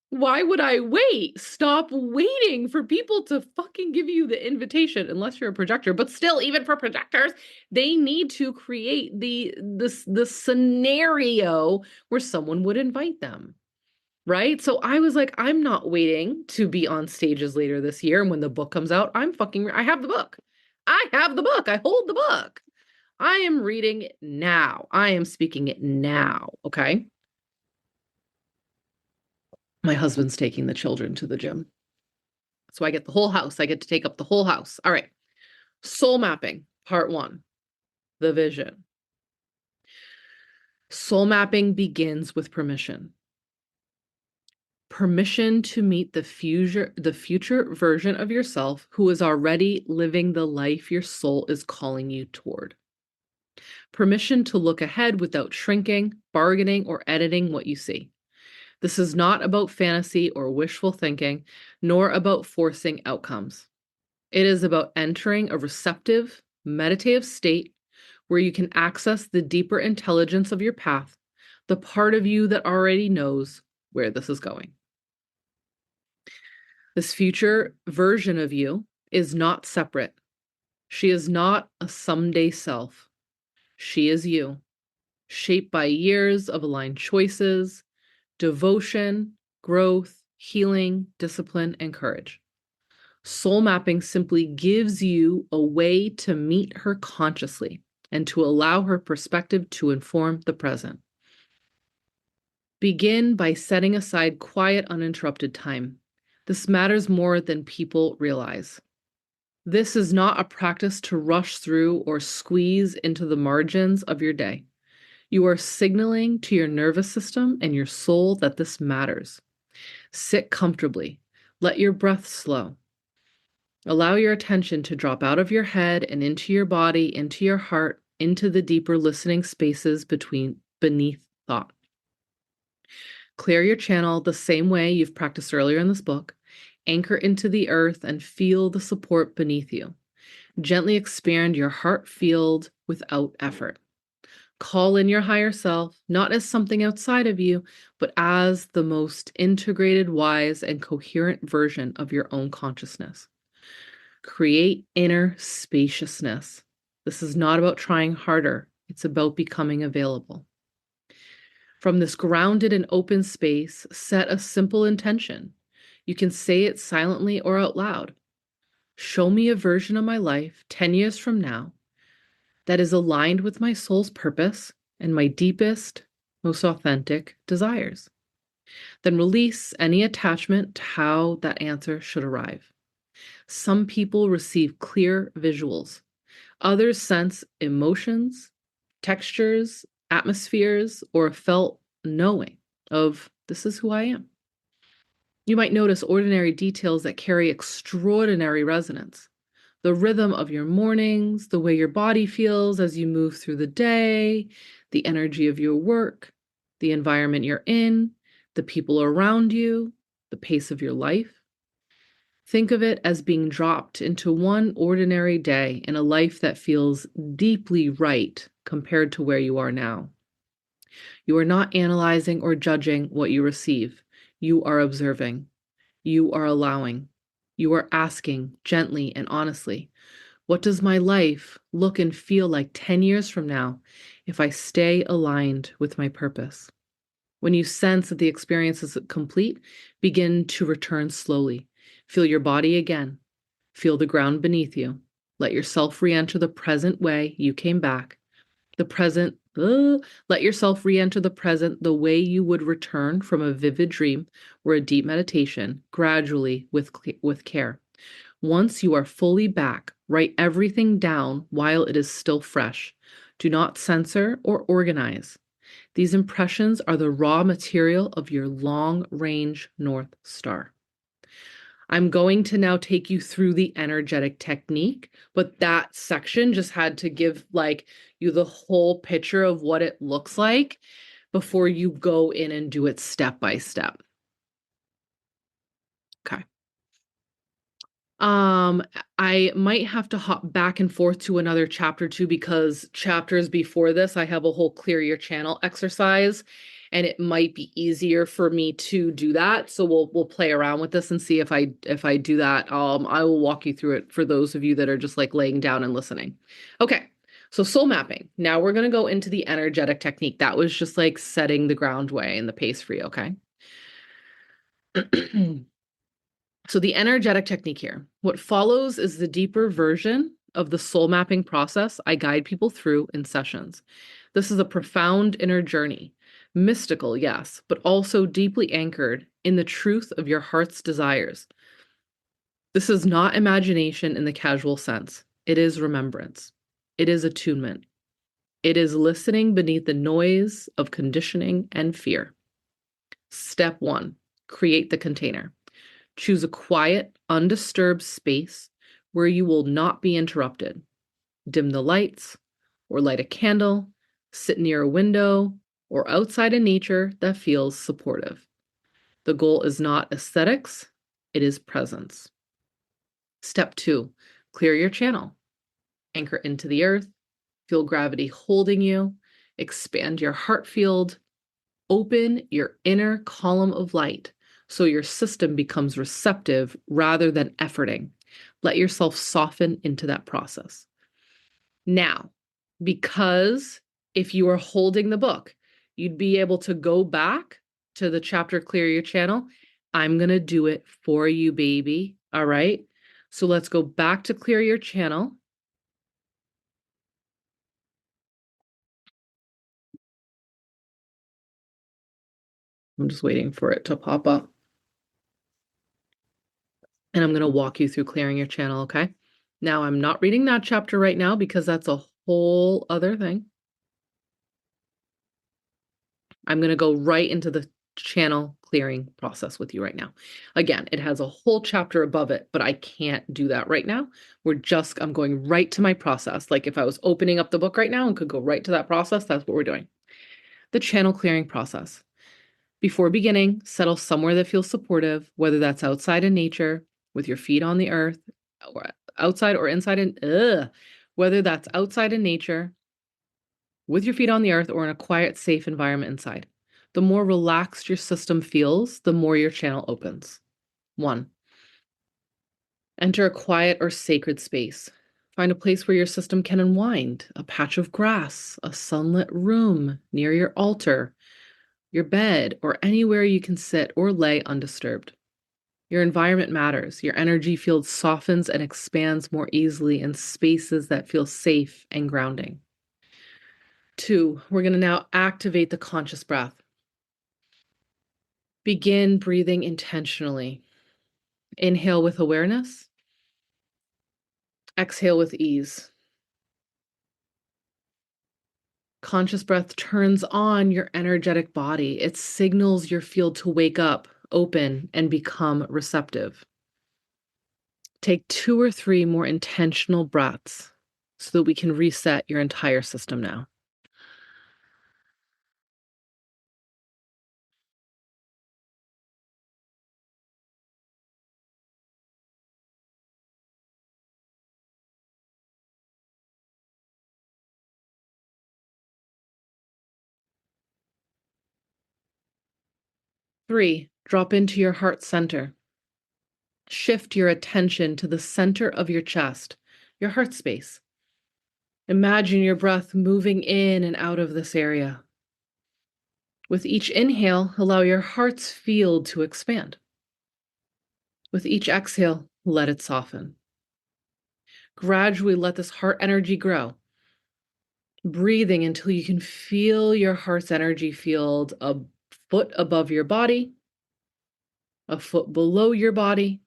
Speaker 1: why would I wait? Stop waiting for people to fucking give you the invitation unless you're a projector. But still, even for projectors, they need to create the scenario where someone would invite them. Right? So I was like, I'm not waiting to be on stages later this year. And when the book comes out, I have the book. I have the book. I hold the book. I am reading it now. I am speaking it now. Okay. My husband's taking the children to the gym. So I get the whole house. I get to take up the whole house. All right. Soul mapping, part 1, the vision. Soul mapping begins with permission. Permission to meet the future version of yourself who is already living the life your soul is calling you toward. Permission to look ahead without shrinking, bargaining, or editing what you see. This is not about fantasy or wishful thinking, nor about forcing outcomes. It is about entering a receptive, meditative state where you can access the deeper intelligence of your path, the part of you that already knows where this is going. This future version of you is not separate. She is not a someday self. She is you, shaped by years of aligned choices, devotion, growth, healing, discipline, and courage. Soul mapping simply gives you a way to meet her consciously and to allow her perspective to inform the present. Begin by setting aside quiet, uninterrupted time. This matters more than people realize. This is not a practice to rush through or squeeze into the margins of your day. You are signaling to your nervous system and your soul that this matters. Sit comfortably. Let your breath slow. Allow your attention to drop out of your head and into your body, into your heart, into the deeper listening spaces beneath thought. Clear your channel the same way you've practiced earlier in this book. Anchor into the earth and feel the support beneath you. Gently expand your heart field without effort. Call in your higher self, not as something outside of you, but as the most integrated, wise, and coherent version of your own consciousness. Create inner spaciousness. This is not about trying harder. It's about becoming available. From this grounded and open space, set a simple intention. You can say it silently or out loud. Show me a version of my life 10 years from now that is aligned with my soul's purpose and my deepest, most authentic desires. Then release any attachment to how that answer should arrive. Some people receive clear visuals. Others sense emotions, textures, atmospheres, or a felt knowing of this is who I am. You might notice ordinary details that carry extraordinary resonance. The rhythm of your mornings, the way your body feels as you move through the day, the energy of your work, the environment you're in, the people around you, the pace of your life. Think of it as being dropped into one ordinary day in a life that feels deeply right compared to where you are now. You are not analyzing or judging what you receive. You are observing. You are allowing. You are asking gently and honestly, what does my life look and feel like 10 years from now if I stay aligned with my purpose? When you sense that the experience is complete, begin to return slowly. Feel your body again. Feel the ground beneath you. Let yourself re enter the present way you came back. The present, let yourself re enter the present the way you would return from a vivid dream or a deep meditation, gradually with care. Once you are fully back, write everything down while it is still fresh. Do not censor or organize. These impressions are the raw material of your long-range North Star. I'm going to now take you through the energetic technique, but that section just had to give like you the whole picture of what it looks like before you go in and do it step by step. Okay. Um, I might have to hop back and forth to another chapter too, because chapters before this, I have a whole clear your channel exercise, and it might be easier for me to do that. So we'll play around with this and see if I do that. I will walk you through it for those of you that are just like laying down and listening. Okay. So soul mapping. Now we're going to go into the energetic technique. That was just like setting the ground way and the pace for you, okay? So the energetic technique here, what follows is the deeper version of the soul mapping process I guide people through in sessions. This is a profound inner journey, mystical, yes, but also deeply anchored in the truth of your heart's desires. This is not imagination in the casual sense. It is remembrance. It is attunement. It is listening beneath the noise of conditioning and fear. Step 1, create the container. Choose a quiet, undisturbed space where you will not be interrupted. Dim the lights, or light a candle, sit near a window, or outside in nature that feels supportive. The goal is not aesthetics, it is presence. Step 2, clear your channel. Anchor into the earth, feel gravity holding you, expand your heart field, open your inner column of light so your system becomes receptive rather than efforting. Let yourself soften into that process. Now, because if you are holding the book, you'd be able to go back to the chapter Clear Your Channel. I'm going to do it for you, baby. All right. So let's go back to Clear Your Channel. I'm just waiting for it to pop up. And I'm going to walk you through clearing your channel, okay? Now, I'm not reading that chapter right now because that's a whole other thing. I'm going to go right into the channel clearing process with you right now. Again, it has a whole chapter above it, but I can't do that right now. I'm going right to my process. Like if I was opening up the book right now and could go right to that process, that's what we're doing. The channel clearing process. Before beginning, settle somewhere that feels supportive, whether that's outside in nature, with your feet on the earth, or outside or inside whether that's outside in nature, with your feet on the earth, or in a quiet, safe environment inside. The more relaxed your system feels, the more your channel opens. 1, enter a quiet or sacred space. Find a place where your system can unwind, a patch of grass, a sunlit room near your altar, your bed, or anywhere you can sit or lay undisturbed. Your environment matters. Your energy field softens and expands more easily in spaces that feel safe and grounding. 2, we're going to now activate the conscious breath. Begin breathing intentionally. Inhale with awareness. Exhale with ease. Conscious breath turns on your energetic body. It signals your field to wake up, open, and become receptive. Take 2 or 3 more intentional breaths so that we can reset your entire system now. Three, drop into your heart center. Shift your attention to the center of your chest, your heart space. Imagine your breath moving in and out of this area. With each inhale, allow your heart's field to expand. With each exhale, let it soften. Gradually let this heart energy grow, breathing until you can feel your heart's energy field a foot above your body, a foot below your body,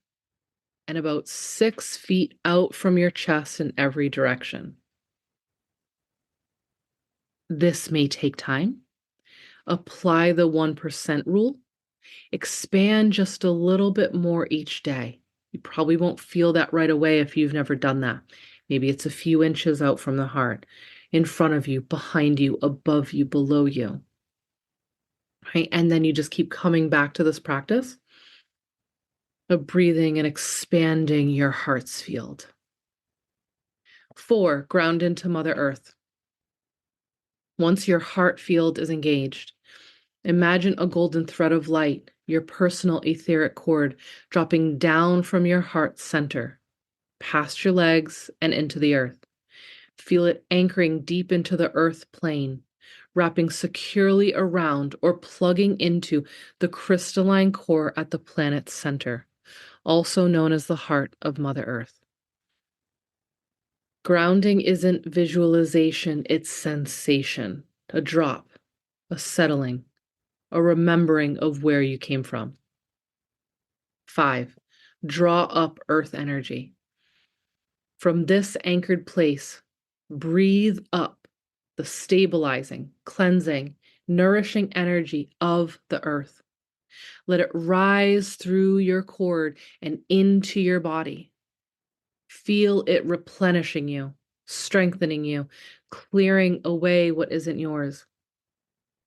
Speaker 1: and about 6 feet out from your chest in every direction. This may take time. Apply the 1% rule. Expand just a little bit more each day. You probably won't feel that right away if you've never done that. Maybe it's a few inches out from the heart, in front of you, behind you, above you, below you. Right? And then you just keep coming back to this practice of breathing and expanding your heart's field. 4, ground into Mother Earth. Once your heart field is engaged, imagine a golden thread of light, your personal etheric cord, dropping down from your heart center, past your legs and into the earth. Feel it anchoring deep into the earth plane, wrapping securely around or plugging into the crystalline core at the planet's center, also known as the heart of Mother Earth. Grounding isn't visualization, it's sensation, a drop, a settling, a remembering of where you came from. 5, draw up earth energy. From this anchored place, breathe up the stabilizing, cleansing, nourishing energy of the earth. Let it rise through your cord and into your body. Feel it replenishing you, strengthening you, clearing away what isn't yours.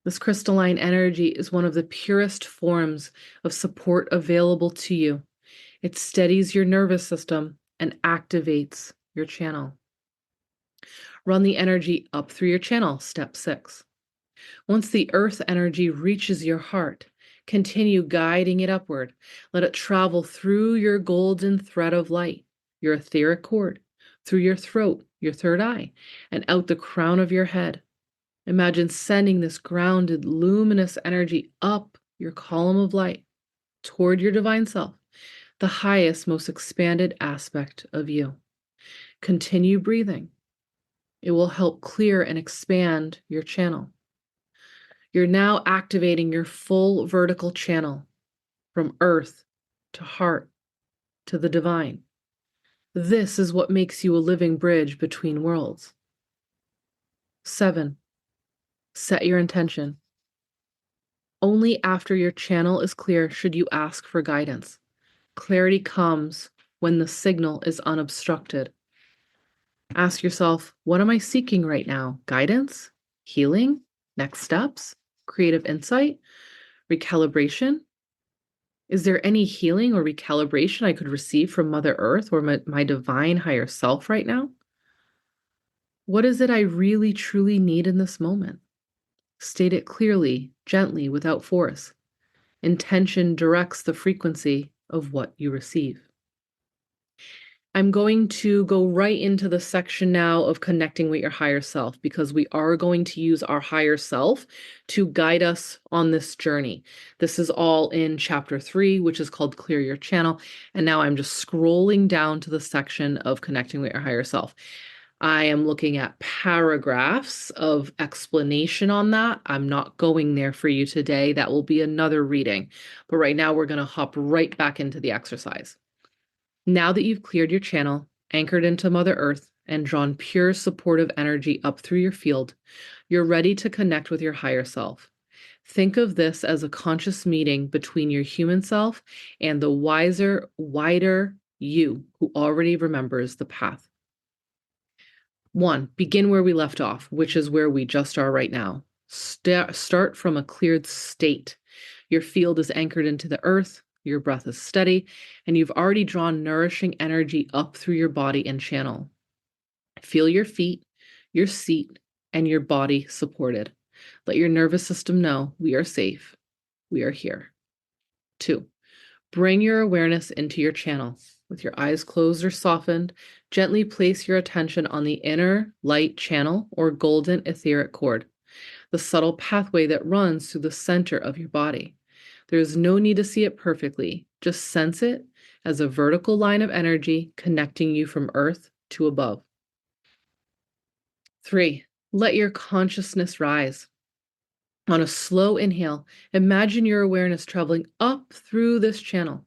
Speaker 1: This crystalline energy is one of the purest forms of support available to you. It steadies your nervous system and activates your channel. Run the energy up through your channel, step 6. Once the earth energy reaches your heart, continue guiding it upward. Let it travel through your golden thread of light, your etheric cord, through your throat, your third eye, and out the crown of your head. Imagine sending this grounded, luminous energy up your column of light toward your divine self, the highest, most expanded aspect of you. Continue breathing. It will help clear and expand your channel. You're now activating your full vertical channel from earth to heart to the divine. This is what makes you a living bridge between worlds. 7, set your intention. Only after your channel is clear should you ask for guidance. Clarity comes when the signal is unobstructed. Ask yourself, what am I seeking right now? Guidance? Healing? Next steps? Creative insight? Recalibration? Is there any healing or recalibration I could receive from Mother Earth or my divine higher self right now? What is it I really truly need in this moment? State it clearly, gently, without force. Intention directs the frequency of what you receive. I'm going to go right into the section now of connecting with your higher self, because we are going to use our higher self to guide us on this journey. This is all in chapter 3, which is called Clear Your Channel. And now I'm just scrolling down to the section of connecting with your higher self. I am looking at paragraphs of explanation on that. I'm not going there for you today. That will be another reading. But right now we're going to hop right back into the exercise. Now that you've cleared your channel, anchored into Mother Earth, and drawn pure supportive energy up through your field, you're ready to connect with your higher self. Think of this as a conscious meeting between your human self and the wiser, wider you who already remembers the path. 1, begin where we left off, which is where we just are right now. Start from a cleared state. Your field is anchored into the earth, your breath is steady, and you've already drawn nourishing energy up through your body and channel. Feel your feet, your seat, and your body supported. Let your nervous system know we are safe, we are here. 2, bring your awareness into your channel. With your eyes closed or softened, gently place your attention on the inner light channel or golden etheric cord, the subtle pathway that runs through the center of your body. There is no need to see it perfectly, just sense it as a vertical line of energy connecting you from earth to above. 3, let your consciousness rise. On a slow inhale, imagine your awareness traveling up through this channel,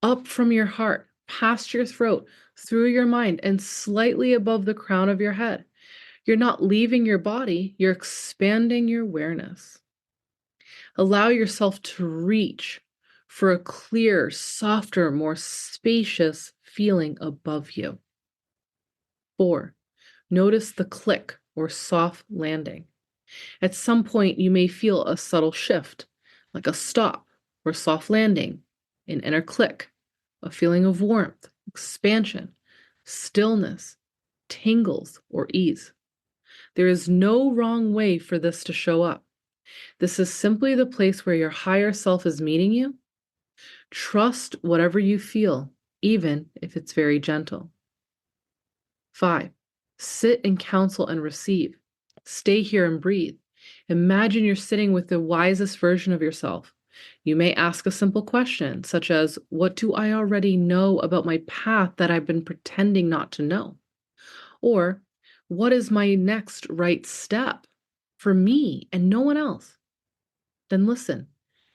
Speaker 1: up from your heart, past your throat, through your mind, and slightly above the crown of your head. You're not leaving your body, you're expanding your awareness. Allow yourself to reach for a clear, softer, more spacious feeling above you. 4, notice the click or soft landing. At some point, you may feel a subtle shift, like a stop or soft landing, an inner click, a feeling of warmth, expansion, stillness, tingles, or ease. There is no wrong way for this to show up. This is simply the place where your higher self is meeting you. Trust whatever you feel, even if it's very gentle. 5, sit in counsel and receive. Stay here and breathe. Imagine you're sitting with the wisest version of yourself. You may ask a simple question, such as, what do I already know about my path that I've been pretending not to know? Or, what is my next right step for me and no one else? Then listen.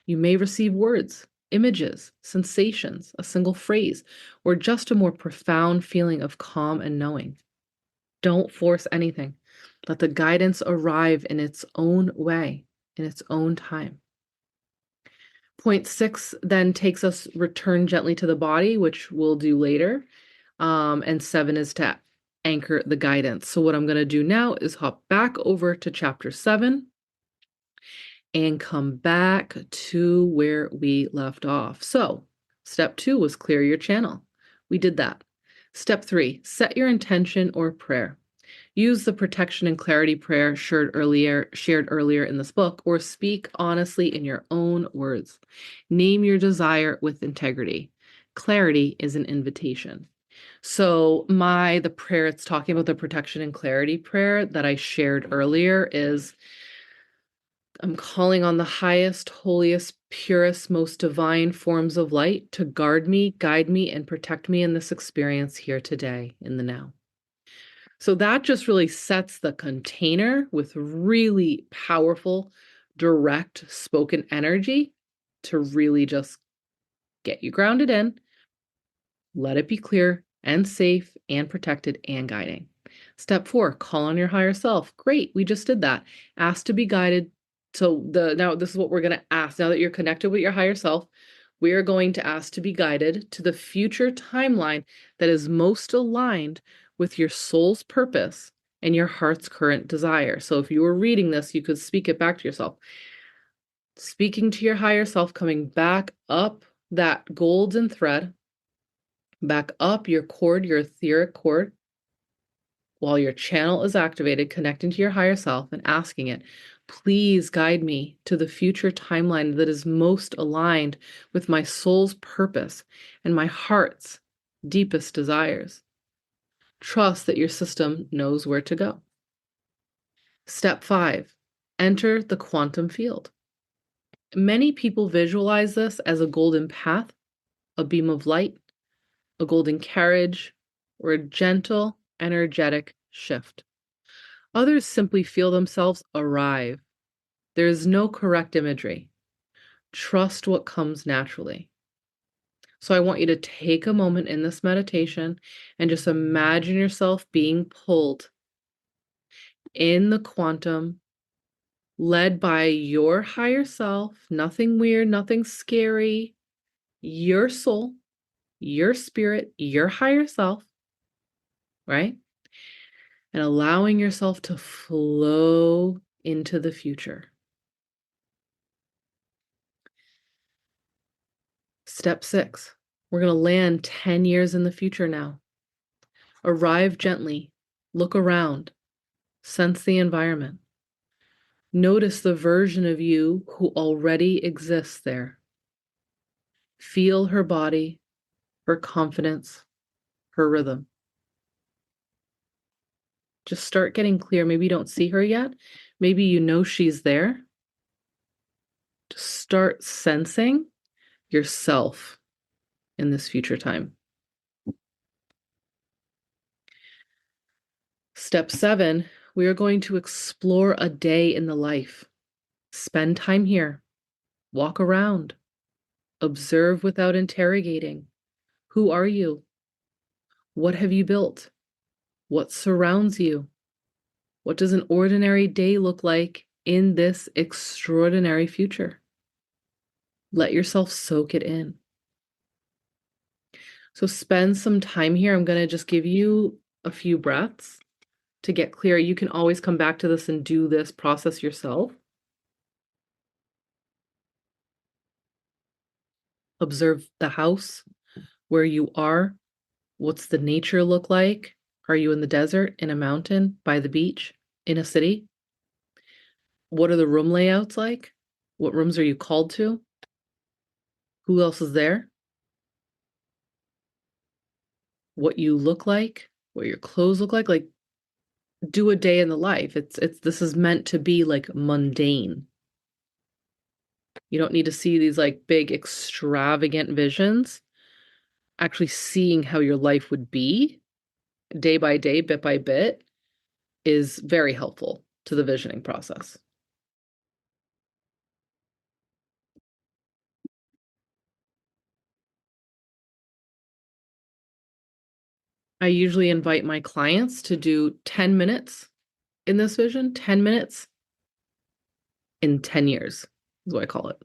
Speaker 1: You may receive words, images, sensations, a single phrase, or just a more profound feeling of calm and knowing. Don't force anything. Let the guidance arrive in its own way, in its own time. Point 6 then takes us return gently to the body, which we'll do later. And 7 is to anchor the guidance. So what I'm going to do now is hop back over to chapter 7 and come back to where we left off. So step 2 was clear your channel. We did that. Step 3, set your intention or prayer. Use the protection and clarity prayer shared earlier in this book, or speak honestly in your own words. Name your desire with integrity. Clarity is an invitation. So the prayer it's talking about, the protection and clarity prayer that I shared earlier, is I'm calling on the highest, holiest, purest, most divine forms of light to guard me, guide me, and protect me in this experience here today in the now. So that just really sets the container with really powerful, direct spoken energy to really just get you grounded in, let it be clear and safe and protected and guiding. Step 4, call on your higher self. Great, we just did that. Ask to be guided. So now this is what we're going to ask. Now that you're connected with your higher self, we are going to ask to be guided to the future timeline that is most aligned with your soul's purpose and your heart's current desire. So if you were reading this, you could speak it back to yourself. Speaking to your higher self, coming back up that golden thread, back up your cord, your etheric cord, while your channel is activated, connecting to your higher self and asking it, please guide me to the future timeline that is most aligned with my soul's purpose and my heart's deepest desires. Trust that your system knows where to go. Step 5, enter the quantum field. Many people visualize this as a golden path, a beam of light, a golden carriage, or a gentle, energetic shift. Others simply feel themselves arrive. There is no correct imagery. Trust what comes naturally. So I want you to take a moment in this meditation and just imagine yourself being pulled in the quantum, led by your higher self, nothing weird, nothing scary, your soul, your spirit, your higher self, right? And allowing yourself to flow into the future. Step 6, we're going to land 10 years in the future now. Arrive gently, look around, sense the environment. Notice the version of you who already exists there. Feel her body, her confidence, her rhythm. Just start getting clear. Maybe you don't see her yet. Maybe you know she's there. Just start sensing yourself in this future time. Step 7, we are going to explore a day in the life. Spend time here. Walk around. Observe without interrogating. Who are you? What have you built? What surrounds you? What does an ordinary day look like in this extraordinary future? Let yourself soak it in. So spend some time here. I'm going to just give you a few breaths to get clear. You can always come back to this and do this process yourself. Observe the house, where you are. What's the nature look like? Are you in the desert, in a mountain, by the beach, in a city? What are the room layouts like? What rooms are you called to? Who else is there? What you look like? What your clothes look like? Like, do a day in the life. This is meant to be like mundane. You don't need to see these like big extravagant visions. Actually seeing how your life would be day by day, bit by bit, is very helpful to the visioning process. I usually invite my clients to do 10 minutes in this vision, 10 minutes in 10 years is what I call it.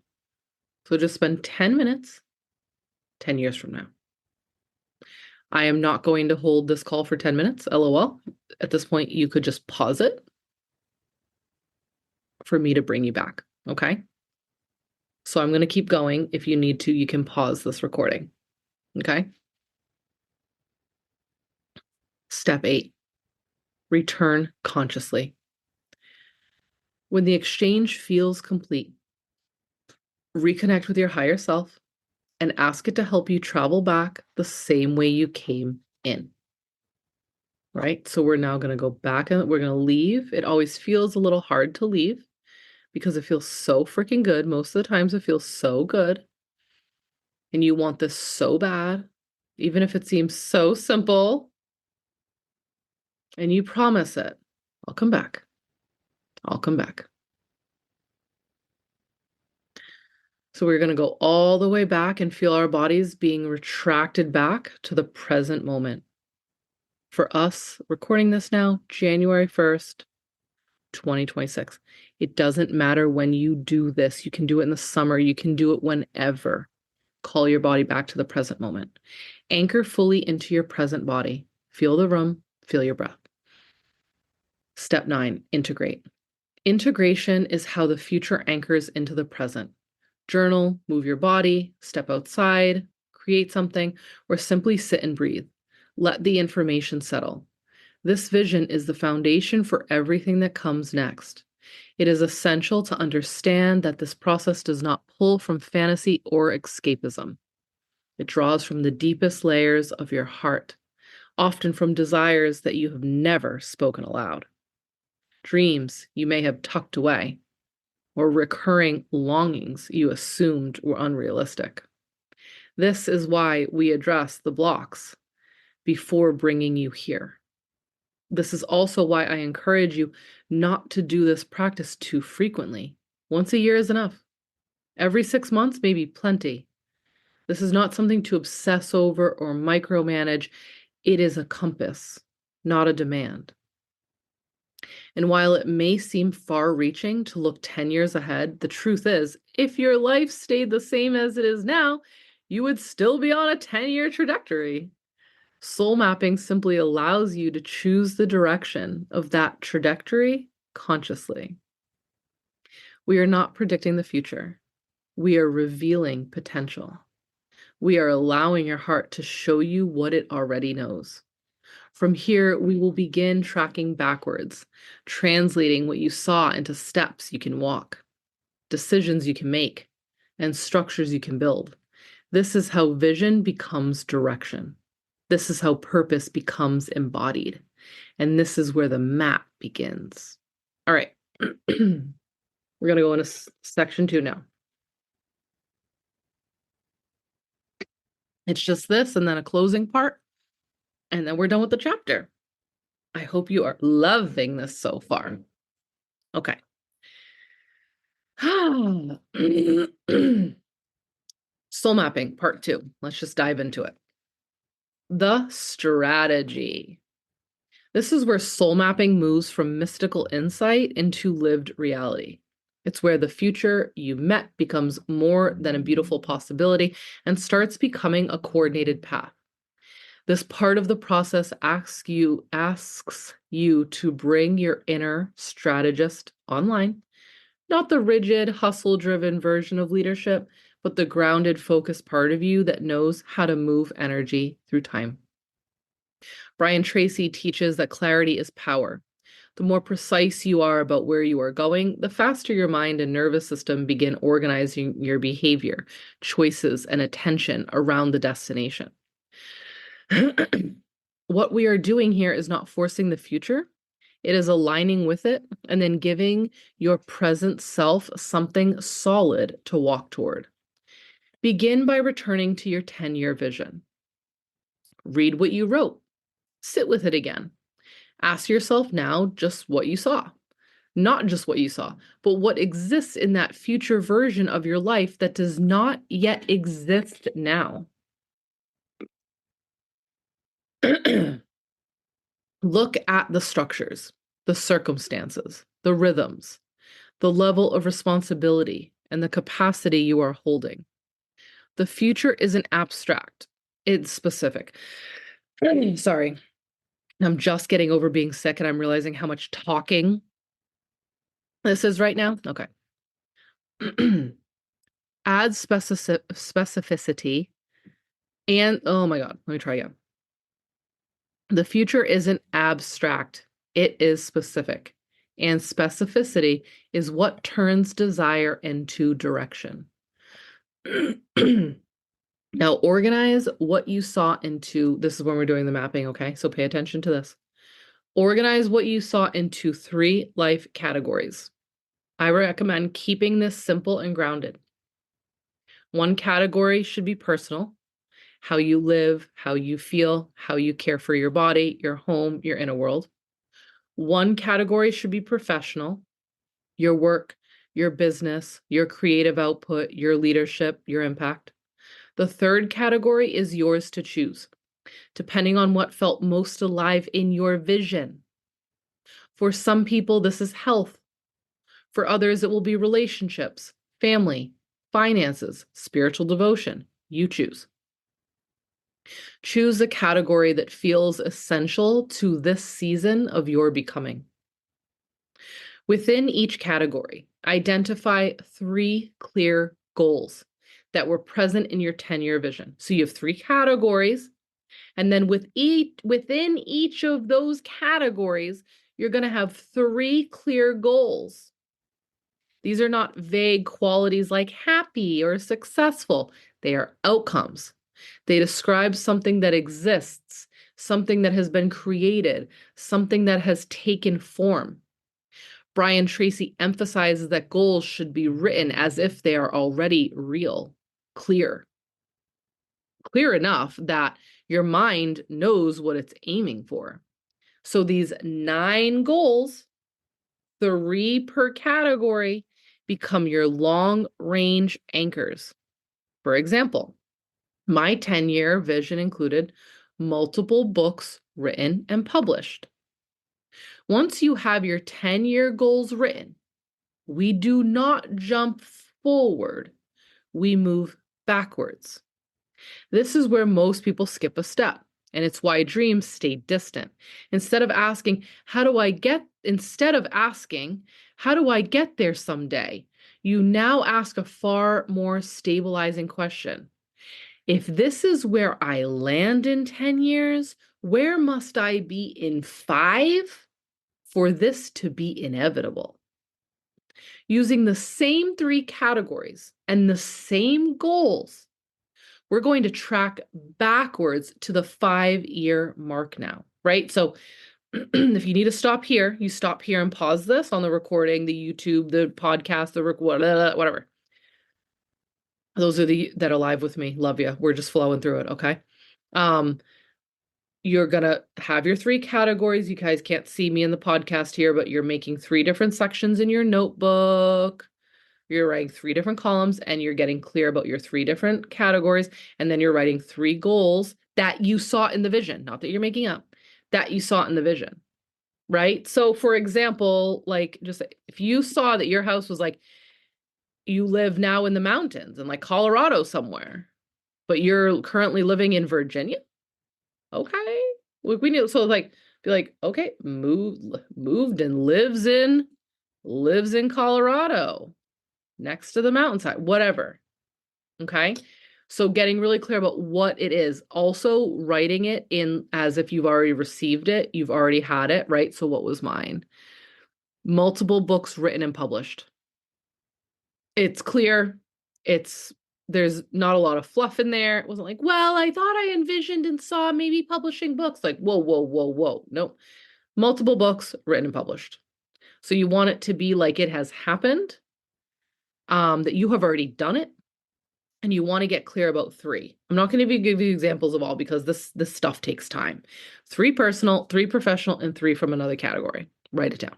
Speaker 1: So just spend 10 minutes 10 years from now. I am not going to hold this call for 10 minutes, LOL. At this point, you could just pause it for me to bring you back, okay? So I'm going to keep going. If you need to, you can pause this recording, okay? Step 8, return consciously. When the exchange feels complete, reconnect with your higher self and ask it to help you travel back the same way you came in. Right? So we're now going to go back and we're going to leave. It always feels a little hard to leave because it feels so freaking good. Most of the times it feels so good. And you want this so bad, even if it seems so simple. And you promise it. I'll come back. I'll come back. So we're going to go all the way back and feel our bodies being retracted back to the present moment. For us, recording this now, January 1st, 2026. It doesn't matter when you do this. You can do it in the summer. You can do it whenever. Call your body back to the present moment. Anchor fully into your present body. Feel the room, feel your breath. Step 9, integrate. Integration is how the future anchors into the present. Journal, move your body, step outside, create something, or simply sit and breathe. Let the information settle. This vision is the foundation for everything that comes next. It is essential to understand that this process does not pull from fantasy or escapism. It draws from the deepest layers of your heart, often from desires that you have never spoken aloud, dreams you may have tucked away, or recurring longings you assumed were unrealistic. This is why we address the blocks before bringing you here. This is also why I encourage you not to do this practice too frequently. Once a year is enough. Every 6 months may be plenty. This is not something to obsess over or micromanage. It is a compass, not a demand. And while it may seem far-reaching to look 10 years ahead, the truth is, if your life stayed the same as it is now, you would still be on a 10-year trajectory. Soul mapping simply allows you to choose the direction of that trajectory consciously. We are not predicting the future. We are revealing potential. We are allowing your heart to show you what it already knows. From here, we will begin tracking backwards, translating what you saw into steps you can walk, decisions you can make, and structures you can build. This is how vision becomes direction. This is how purpose becomes embodied. And this is where the map begins. All right. We're going to go into section 2 now. It's just this and then a closing part, and then we're done with the chapter. I hope you are loving this so far. Okay. Soul mapping, part 2. Let's just dive into it. The strategy. This is where soul mapping moves from mystical insight into lived reality. It's where the future you met becomes more than a beautiful possibility and starts becoming a coordinated path. This part of the process asks you to bring your inner strategist online, not the rigid, hustle-driven version of leadership, but the grounded, focused part of you that knows how to move energy through time. Brian Tracy teaches that clarity is power. The more precise you are about where you are going, the faster your mind and nervous system begin organizing your behavior, choices, and attention around the destination. What we are doing here is not forcing the future. It is aligning with it and then giving your present self something solid to walk toward. Begin by returning to your 10-year vision. Read what you wrote. Sit with it again. Ask yourself now just what you saw. Not just what you saw, but what exists in that future version of your life that does not yet exist now. Look at the structures, the circumstances, the rhythms, the level of responsibility, and the capacity you are holding. The future isn't abstract, it's specific. Sorry, I'm just getting over being sick and I'm realizing how much talking this is right now. Okay. Add specificity and, oh my God, let me try again. The future isn't abstract, it is specific. And specificity is what turns desire into direction. Now, organize what you saw into, this is when we're doing the mapping, okay? So pay attention to this. Organize what you saw into 3 life categories. I recommend keeping this simple and grounded. 1 category should be personal, how you live, how you feel, how you care for your body, your home, your inner world. 1 category should be professional, your work, your business, your creative output, your leadership, your impact. The 3rd category is yours to choose, depending on what felt most alive in your vision. For some people, this is health. For others, it will be relationships, family, finances, spiritual devotion. You choose. Choose a category that feels essential to this season of your becoming. Within each category, identify 3 clear goals that were present in your 10-year vision. So you have 3 categories, and then within each of those categories, you're going to have 3 clear goals. These are not vague qualities like happy or successful. They are outcomes. They describe something that exists, something that has been created, something that has taken form. Brian Tracy emphasizes that goals should be written as if they are already real, clear enough that your mind knows what it's aiming for. So these 9 goals, 3 per category, become your long-range anchors. For example, My 10-year vision included multiple books written and published. Once you have your 10-year goals written, we do not jump forward, we move backwards. This is where most people skip a step, and it's why dreams stay distant. Instead of asking, how do I get there someday? You now ask a far more stabilizing question. If this is where I land in 10 years, where must I be in 5 for this to be inevitable? Using the same 3 categories and the same goals, we're going to track backwards to the 5-year mark now, right? So if you need to stop here, you stop here and pause this on the recording, the YouTube, the podcast, whatever. Those are that are live with me. Love you. We're just flowing through it, okay? You're gonna have your 3 categories. You guys can't see me in the podcast here, but you're making 3 different sections in your notebook. You're writing 3 different columns and you're getting clear about your 3 different categories. And then you're writing 3 goals that you saw in the vision, not that you're making up, that you saw in the vision, right? So for example, like just if you saw that your house was like, you live now in the mountains in like Colorado somewhere, but you're currently living in Virginia. Okay. We knew, so like, be like, okay, moved and lives in Colorado, next to the mountainside, whatever. Okay. So getting really clear about what it is, also writing it in as if you've already received it, you've already had it, right? So what was mine? Multiple books written and published. It's clear. There's not a lot of fluff in there. It wasn't like, well, I thought I envisioned and saw maybe publishing books. Like, whoa, whoa, whoa, whoa. Nope. Multiple books written and published. So you want it to be like it has happened, that you have already done it, and you want to get clear about 3. I'm not going to give you examples of all because this stuff takes time. 3 personal, 3 professional, and 3 from another category. Write it down.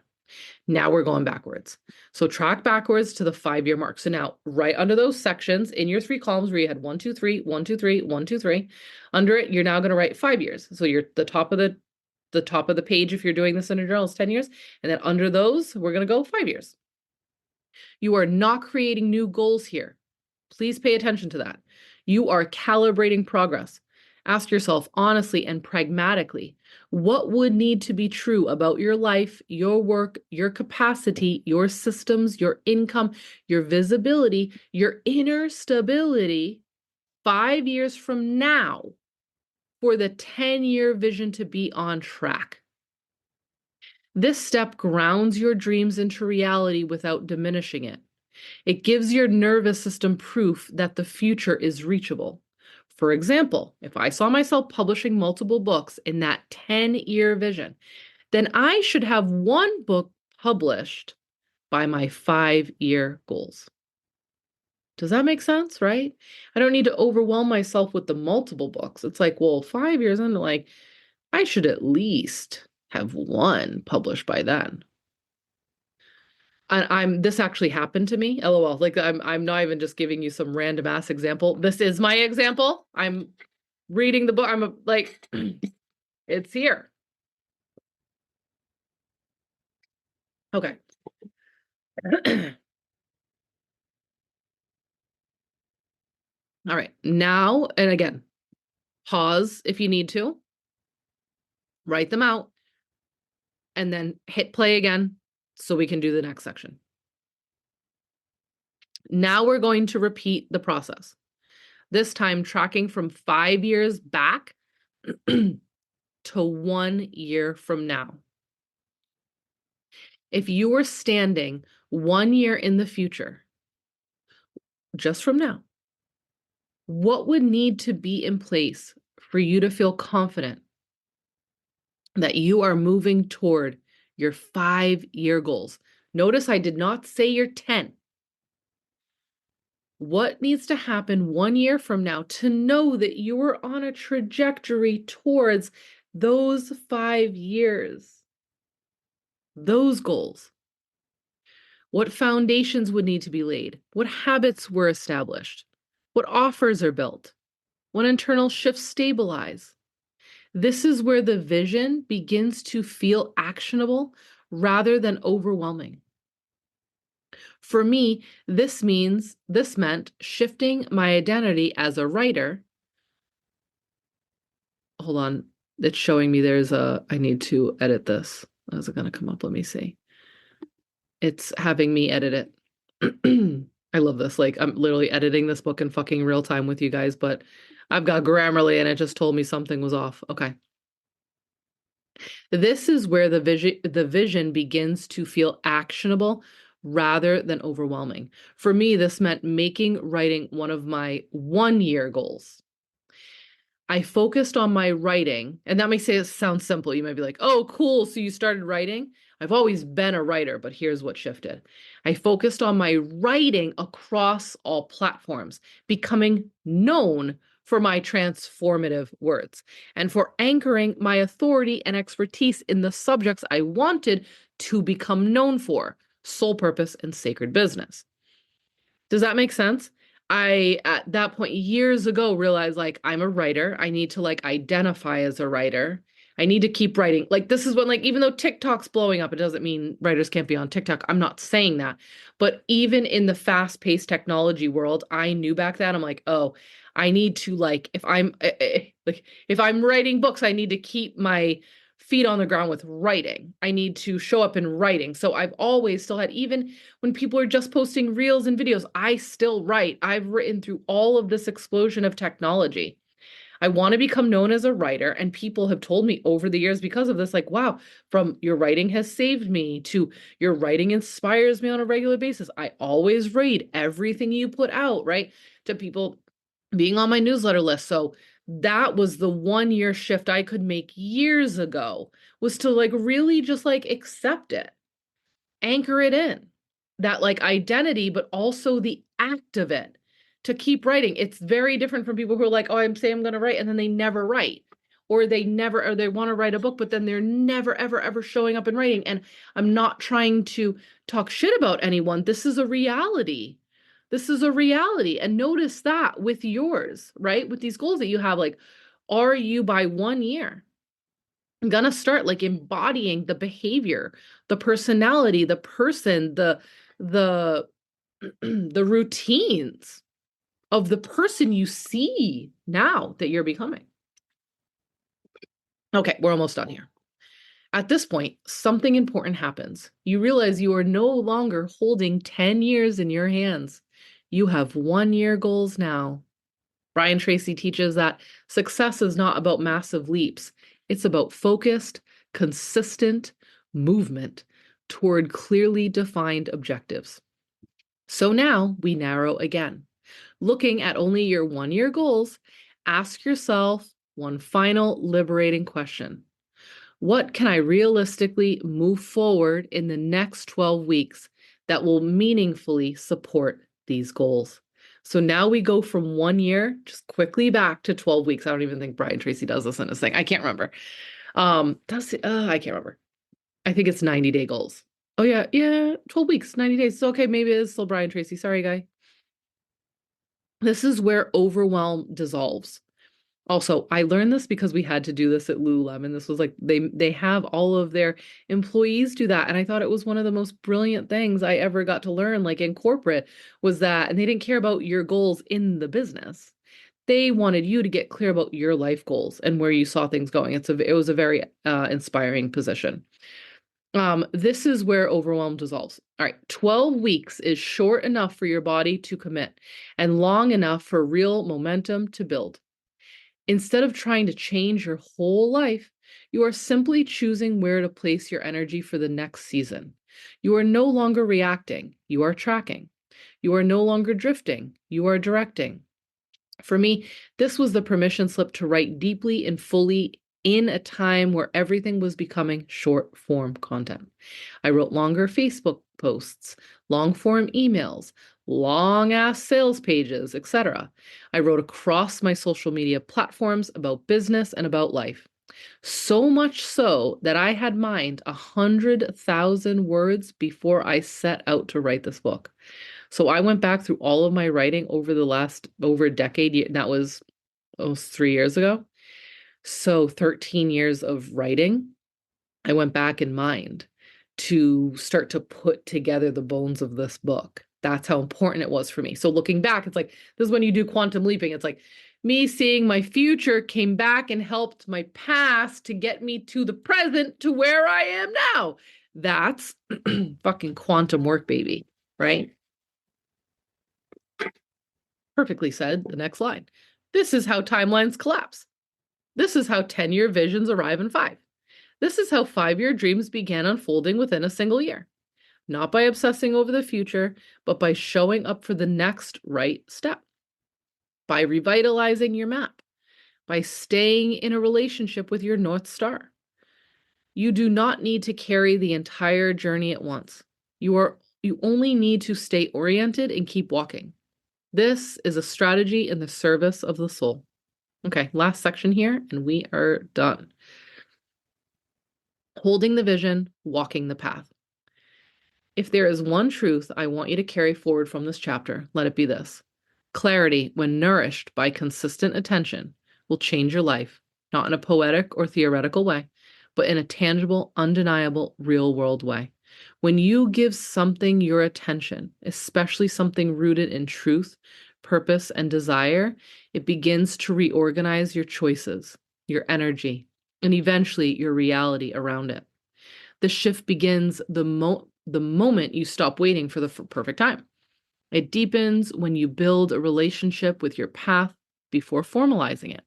Speaker 1: Now we're going backwards. So track backwards to the 5-year mark. So now right under those sections in your 3 columns where you had 1, 2, 3, 1, 2, 3, 1, 2, 3, under it, you're now going to write 5 years. So you're the top of the page if you're doing this in a journal is 10 years. And then under those, we're going to go 5 years. You are not creating new goals here. Please pay attention to that. You are calibrating progress. Ask yourself honestly and pragmatically, what would need to be true about your life, your work, your capacity, your systems, your income, your visibility, your inner stability 5 years from now for the 10-year vision to be on track? This step grounds your dreams into reality without diminishing it. It gives your nervous system proof that the future is reachable. For example, if I saw myself publishing multiple books in that 10-year vision, then I should have 1 book published by my 5-year goals. Does that make sense, right? I don't need to overwhelm myself with the multiple books. It's like, well, 5 years into like, I should at least have 1 published by then. This actually happened to me. LOL. Like I'm not even just giving you some random ass example. This is my example. I'm reading the book. Like it's here. Okay. All right. Now and again, pause if you need to. Write them out and then hit play again so we can do the next section. Now we're going to repeat the process. This time tracking from 5 years back to 1 year from now. If you were standing 1 year in the future, just from now, what would need to be in place for you to feel confident that you are moving toward your 5-year goals? Notice I did not say your 10. What needs to happen 1 year from now to know that you are on a trajectory towards those 5 years, those goals? What foundations would need to be laid? What habits were established? What offers are built? when internal shifts stabilize. This is where the vision begins to feel actionable rather than overwhelming. For me, this meant shifting my identity as a writer. Hold on, it's showing me I need to edit this. How's it going to come up? Let me see. It's having me edit it. I love this. Like, I'm literally editing this book in fucking real time with you guys, but I've got Grammarly and it just told me something was off. Okay. This is where the vision begins to feel actionable rather than overwhelming. For me, this meant making writing one of my 1-year goals. I focused on my writing, and that may sound simple. You might be like, oh, cool. So you started writing? I've always been a writer, but here's what shifted. I focused on my writing across all platforms, becoming known for my transformative words and for anchoring my authority and expertise in the subjects I wanted to become known for: soul purpose and sacred business. Does that make sense? I, at that point years ago, realized like I'm a writer. I need to like identify as a writer. I need to keep writing. Like this is when like even though TikTok's blowing up, it doesn't mean writers can't be on TikTok. I'm not saying that. But even in the fast-paced technology world, I knew back then I'm like, oh, I need to like if I'm writing books, I need to keep my feet on the ground with writing. I need to show up in writing. So I've always still had, even when people are just posting reels and videos, I still write. I've written through all of this explosion of technology. I want to become known as a writer, and people have told me over the years because of this, like, wow, from your writing has saved me to your writing inspires me on a regular basis. I always read everything you put out, right? To people being on my newsletter list. So that was the 1-year shift I could make years ago, was to like really just like accept it, anchor it in that like identity, but also the act of it, to keep writing. It's very different from people who are like, oh, I'm saying I'm going to write, and then they never write, or they want to write a book, but then they're never, ever, ever showing up and writing. And I'm not trying to talk shit about anyone. This is a reality. This is a reality. And notice that with yours, right? With these goals that you have, like, are you by 1 year gonna start like embodying the behavior, the personality, the person, the the routines of the person you see now that you're becoming? Okay, we're almost done here. At this point, something important happens. You realize you are no longer holding 10 years in your hands. You have 1-year goals now. Brian Tracy teaches that success is not about massive leaps. It's about focused, consistent movement toward clearly defined objectives. So now we narrow again. Looking at only your 1-year goals, ask yourself one final liberating question. What can I realistically move forward in the next 12 weeks that will meaningfully support these goals? So now we go from 1 year, just quickly back to 12 weeks. I don't even think Brian Tracy does this in his thing. I can't remember. I can't remember. I think it's 90-day goals. Oh yeah, 12 weeks, 90 days. So okay, maybe it's still Brian Tracy. Sorry, guy. This is where overwhelm dissolves. Also, I learned this because we had to do this at Lululemon. This was like they have all of their employees do that, and I thought it was one of the most brilliant things I ever got to learn, like in corporate, was that, and they didn't care about your goals in the business. They wanted you to get clear about your life goals and where you saw things going. It was a very inspiring position. This is where overwhelm dissolves. All right, 12 weeks is short enough for your body to commit and long enough for real momentum to build. Instead of trying to change your whole life, you are simply choosing where to place your energy for the next season. You are no longer reacting, you are tracking. You are no longer drifting, you are directing. For me, this was the permission slip to write deeply and fully in a time where everything was becoming short form content. I wrote longer Facebook posts, long form emails, long ass sales pages, etc. I wrote across my social media platforms about business and about life. So much so that I had mined 100,000 words before I set out to write this book. So I went back through all of my writing over the last over a decade. That was it was 3 years ago. So 13 years of writing, I went back in mind to start to put together the bones of this book. That's how important it was for me. So looking back, it's like, this is when you do quantum leaping. It's like me seeing my future came back and helped my past to get me to the present to where I am now. That's fucking quantum work, baby, right? Perfectly said. The next line. This is how timelines collapse. This is how 10-year visions arrive in 5. This is how 5-year dreams began unfolding within a single year. Not by obsessing over the future, but by showing up for the next right step. By revitalizing your map. By staying in a relationship with your North Star. You do not need to carry the entire journey at once. You only need to stay oriented and keep walking. This is a strategy in the service of the soul. Okay, last section here, and we are done. Holding the vision, walking the path. If there is one truth I want you to carry forward from this chapter, let it be this. Clarity, when nourished by consistent attention, will change your life, not in a poetic or theoretical way, but in a tangible, undeniable, real-world way. When you give something your attention, especially something rooted in truth, purpose, and desire, it begins to reorganize your choices, your energy, and eventually your reality around it. The shift begins the moment you stop waiting for the perfect time. It deepens when you build a relationship with your path before formalizing it.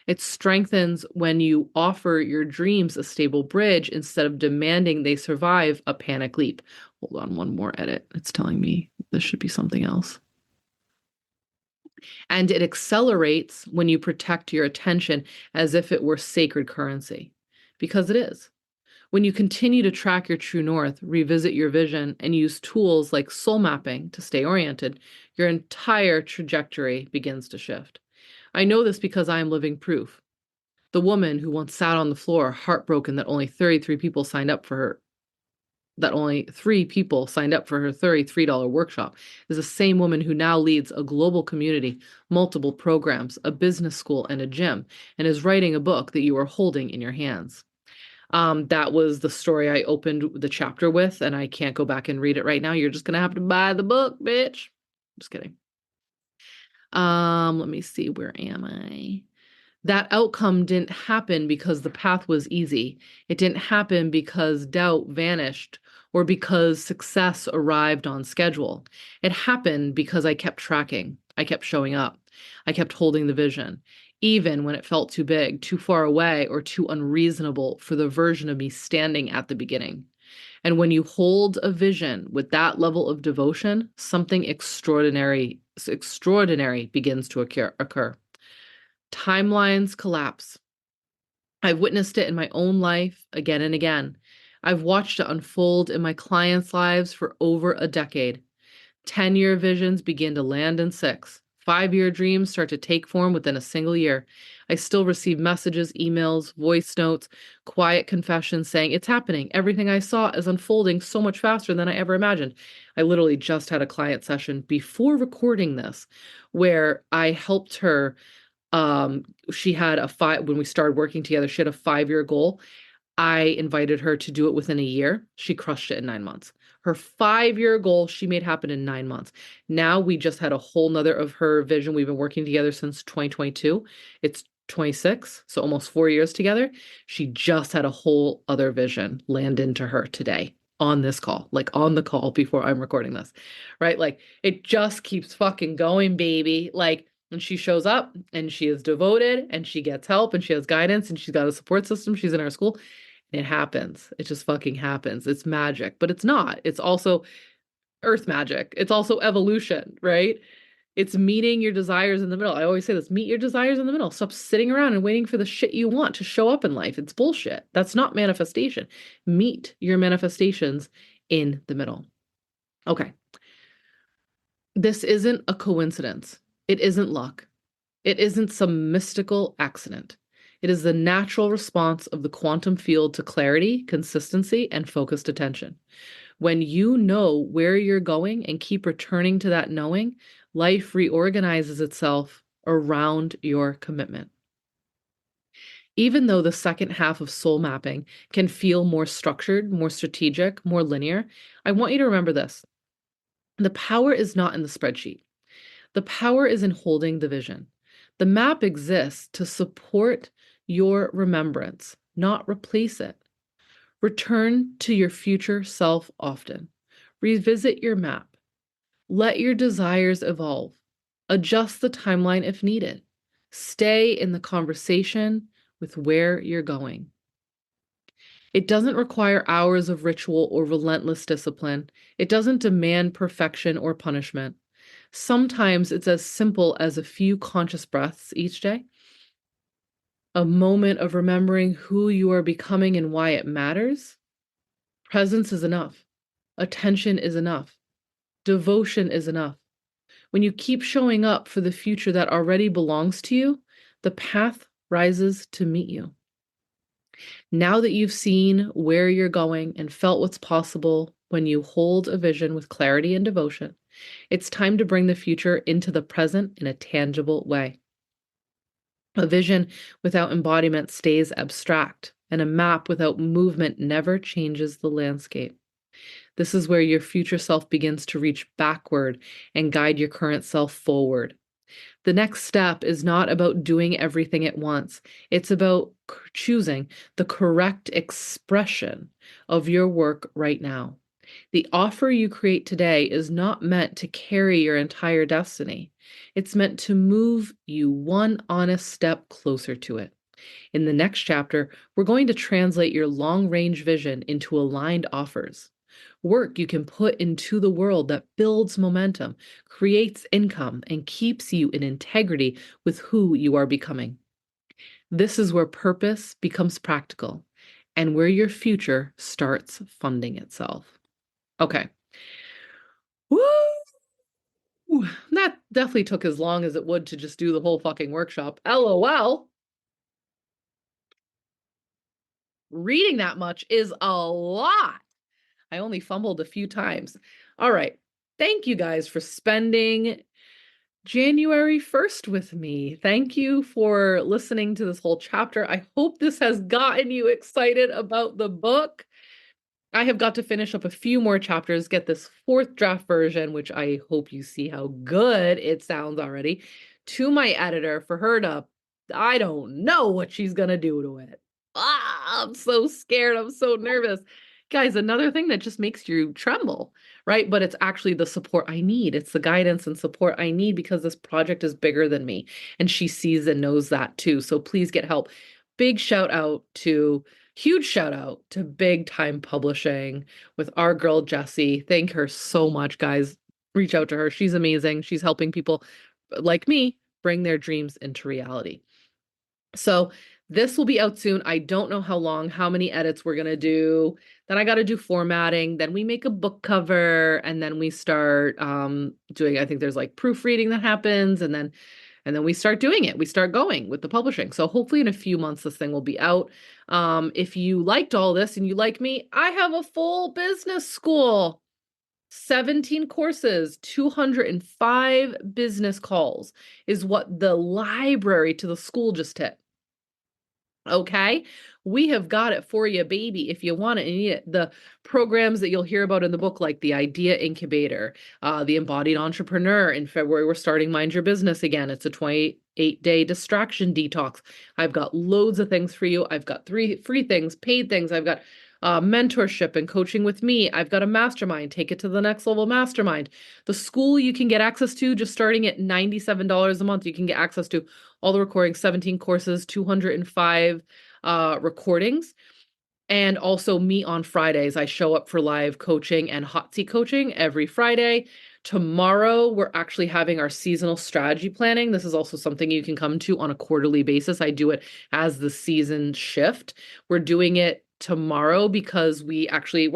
Speaker 1: It strengthens when you offer your dreams a stable bridge instead of demanding they survive a panic leap. Hold on, one more edit. It's telling me this should be something else. And it accelerates when you protect your attention as if it were sacred currency, because it is. When you continue to track your true north, revisit your vision, and use tools like soul mapping to stay oriented, your entire trajectory begins to shift. I know this because I am living proof. The woman who once sat on the floor, heartbroken that only 33 people signed up for her, that only 3 people signed up for her $33 workshop, is the same woman who now leads a global community, multiple programs, a business school, and a gym, and is writing a book that you are holding in your hands. That was the story I opened the chapter with, and I can't go back and read it right now. You're just gonna have to buy the book, bitch. Just kidding. Let me see, where am I? That outcome didn't happen because the path was easy. It didn't happen because doubt vanished or because success arrived on schedule. It happened because I kept tracking. I kept showing up. I kept holding the vision, even when it felt too big, too far away, or too unreasonable for the version of me standing at the beginning. And when you hold a vision with that level of devotion, something extraordinary begins to occur. Timelines collapse. I've witnessed it in my own life again and again. I've watched it unfold in my clients' lives for over a decade. 10-year visions begin to land in 6. 5-year dreams start to take form within a single year. I still receive messages, emails, voice notes, quiet confessions saying, it's happening. Everything I saw is unfolding so much faster than I ever imagined. I literally just had a client session before recording this where I helped her. She had when we started working together, she had a 5-year goal. I invited her to do it within a year. She crushed it in 9 months. Her 5-year goal, she made happen in 9 months. Now we just had a whole nother of her vision. We've been working together since 2022. It's 26, so almost 4 years together. She just had a whole other vision land into her today on this call, like on the call before I'm recording this, right? Like it just keeps fucking going, baby. Like, and she shows up and she is devoted and she gets help and she has guidance and she's got a support system. She's in our school. It happens. It just fucking happens. It's magic, but it's not. It's also earth magic. It's also evolution, right? It's meeting your desires in the middle. I always say this, meet your desires in the middle. Stop sitting around and waiting for the shit you want to show up in life. It's bullshit. That's not manifestation. Meet your manifestations in the middle. Okay. This isn't a coincidence. It isn't luck. It isn't some mystical accident. It is the natural response of the quantum field to clarity, consistency, and focused attention. When you know where you're going and keep returning to that knowing, life reorganizes itself around your commitment. Even though the second half of soul mapping can feel more structured, more strategic, more linear, I want you to remember this. The power is not in the spreadsheet. The power is in holding the vision. The map exists to support your remembrance, not replace it. Return to your future self often. Revisit your map. Let your desires evolve. Adjust the timeline if needed. Stay in the conversation with where you're going. It doesn't require hours of ritual or relentless discipline. It doesn't demand perfection or punishment. Sometimes it's as simple as a few conscious breaths each day, a moment of remembering who you are becoming and why it matters. Presence is enough. Attention is enough. Devotion is enough. When you keep showing up for the future that already belongs to you, the path rises to meet you. Now that you've seen where you're going and felt what's possible when you hold a vision with clarity and devotion, it's time to bring the future into the present in a tangible way. A vision without embodiment stays abstract, and a map without movement never changes the landscape. This is where your future self begins to reach backward and guide your current self forward. The next step is not about doing everything at once. It's about choosing the correct expression of your work right now. The offer you create today is not meant to carry your entire destiny. It's meant to move you one honest step closer to it. In the next chapter, we're going to translate your long-range vision into aligned offers. Work you can put into the world that builds momentum, creates income, and keeps you in integrity with who you are becoming. This is where purpose becomes practical and where your future starts funding itself. Okay. Woo! That definitely took as long as it would to just do the whole fucking workshop. LOL. Reading that much is a lot. I only fumbled a few times. All right. Thank you guys for spending January 1st with me. Thank you for listening to this whole chapter. I hope this has gotten you excited about the book. I have got to finish up a few more chapters, get this fourth draft version, which I hope you see how good it sounds already, to my editor for her to, I don't know what she's going to do to it. I'm so scared. I'm so nervous. Guys, another thing that just makes you tremble, right? But it's actually the support I need. It's the guidance and support I need because this project is bigger than me. And she sees and knows that too. So please get help. Big shout out to Huge shout out to Big Time Publishing with our girl Jessie. Thank her so much, guys. Reach out to her. She's amazing. She's helping people like me bring their dreams into reality. So this will be out soon. I don't know how long, how many edits we're going to do. Then I got to do formatting. Then we make a book cover and then we start doing, I think there's like proofreading that happens and then we start doing it. We start going with the publishing. So hopefully in a few months, this thing will be out. If you liked all this and you like me, I have a full business school. 17 courses, 205 business calls is what the library to the school just hit. Okay, we have got it for you, baby. If you want it and need it, the programs that you'll hear about in the book, like the Idea Incubator, the Embodied Entrepreneur. In February, we're starting Mind Your Business again. It's a 28-day distraction detox. I've got loads of things for you. I've got 3 free things, paid things. I've got mentorship and coaching with me. I've got a mastermind, take it to the next level mastermind. The school you can get access to just starting at $97 a month. You can get access to all the recordings, 17 courses, 205 recordings. And also me on Fridays. I show up for live coaching and hot seat coaching every Friday. Tomorrow, we're actually having our seasonal strategy planning. This is also something you can come to on a quarterly basis. I do it as the season shift. We're doing it tomorrow because we're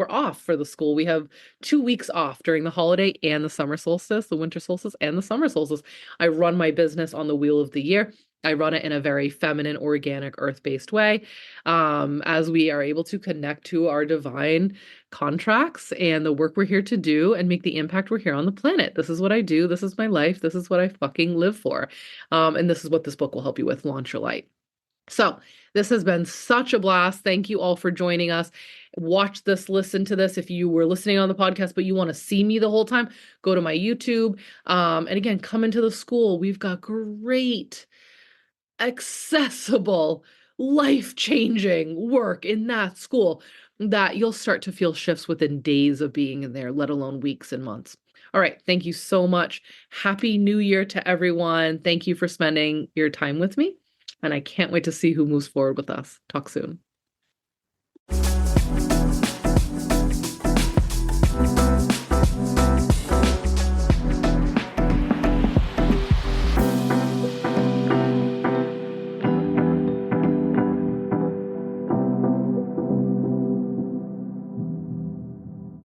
Speaker 1: off for the school. We have 2 weeks off during the holiday and the summer solstice, the winter solstice and the summer solstice. I run my business on the wheel of the year. I run it in a very feminine, organic, earth-based way, as we are able to connect to our divine contracts and the work we're here to do and make the impact we're here on the planet. This is what I do. This is my life. This is what I fucking live for. And this is what this book will help you with. Launch your light. So this has been such a blast. Thank you all for joining us. Watch this, listen to this. If you were listening on the podcast, but you want to see me the whole time, go to my YouTube. And again, come into the school. We've got great, accessible, life-changing work in that school that you'll start to feel shifts within days of being in there, let alone weeks and months. All right. Thank you so much. Happy New Year to everyone. Thank you for spending your time with me. And I can't wait to see who moves forward with us. Talk soon.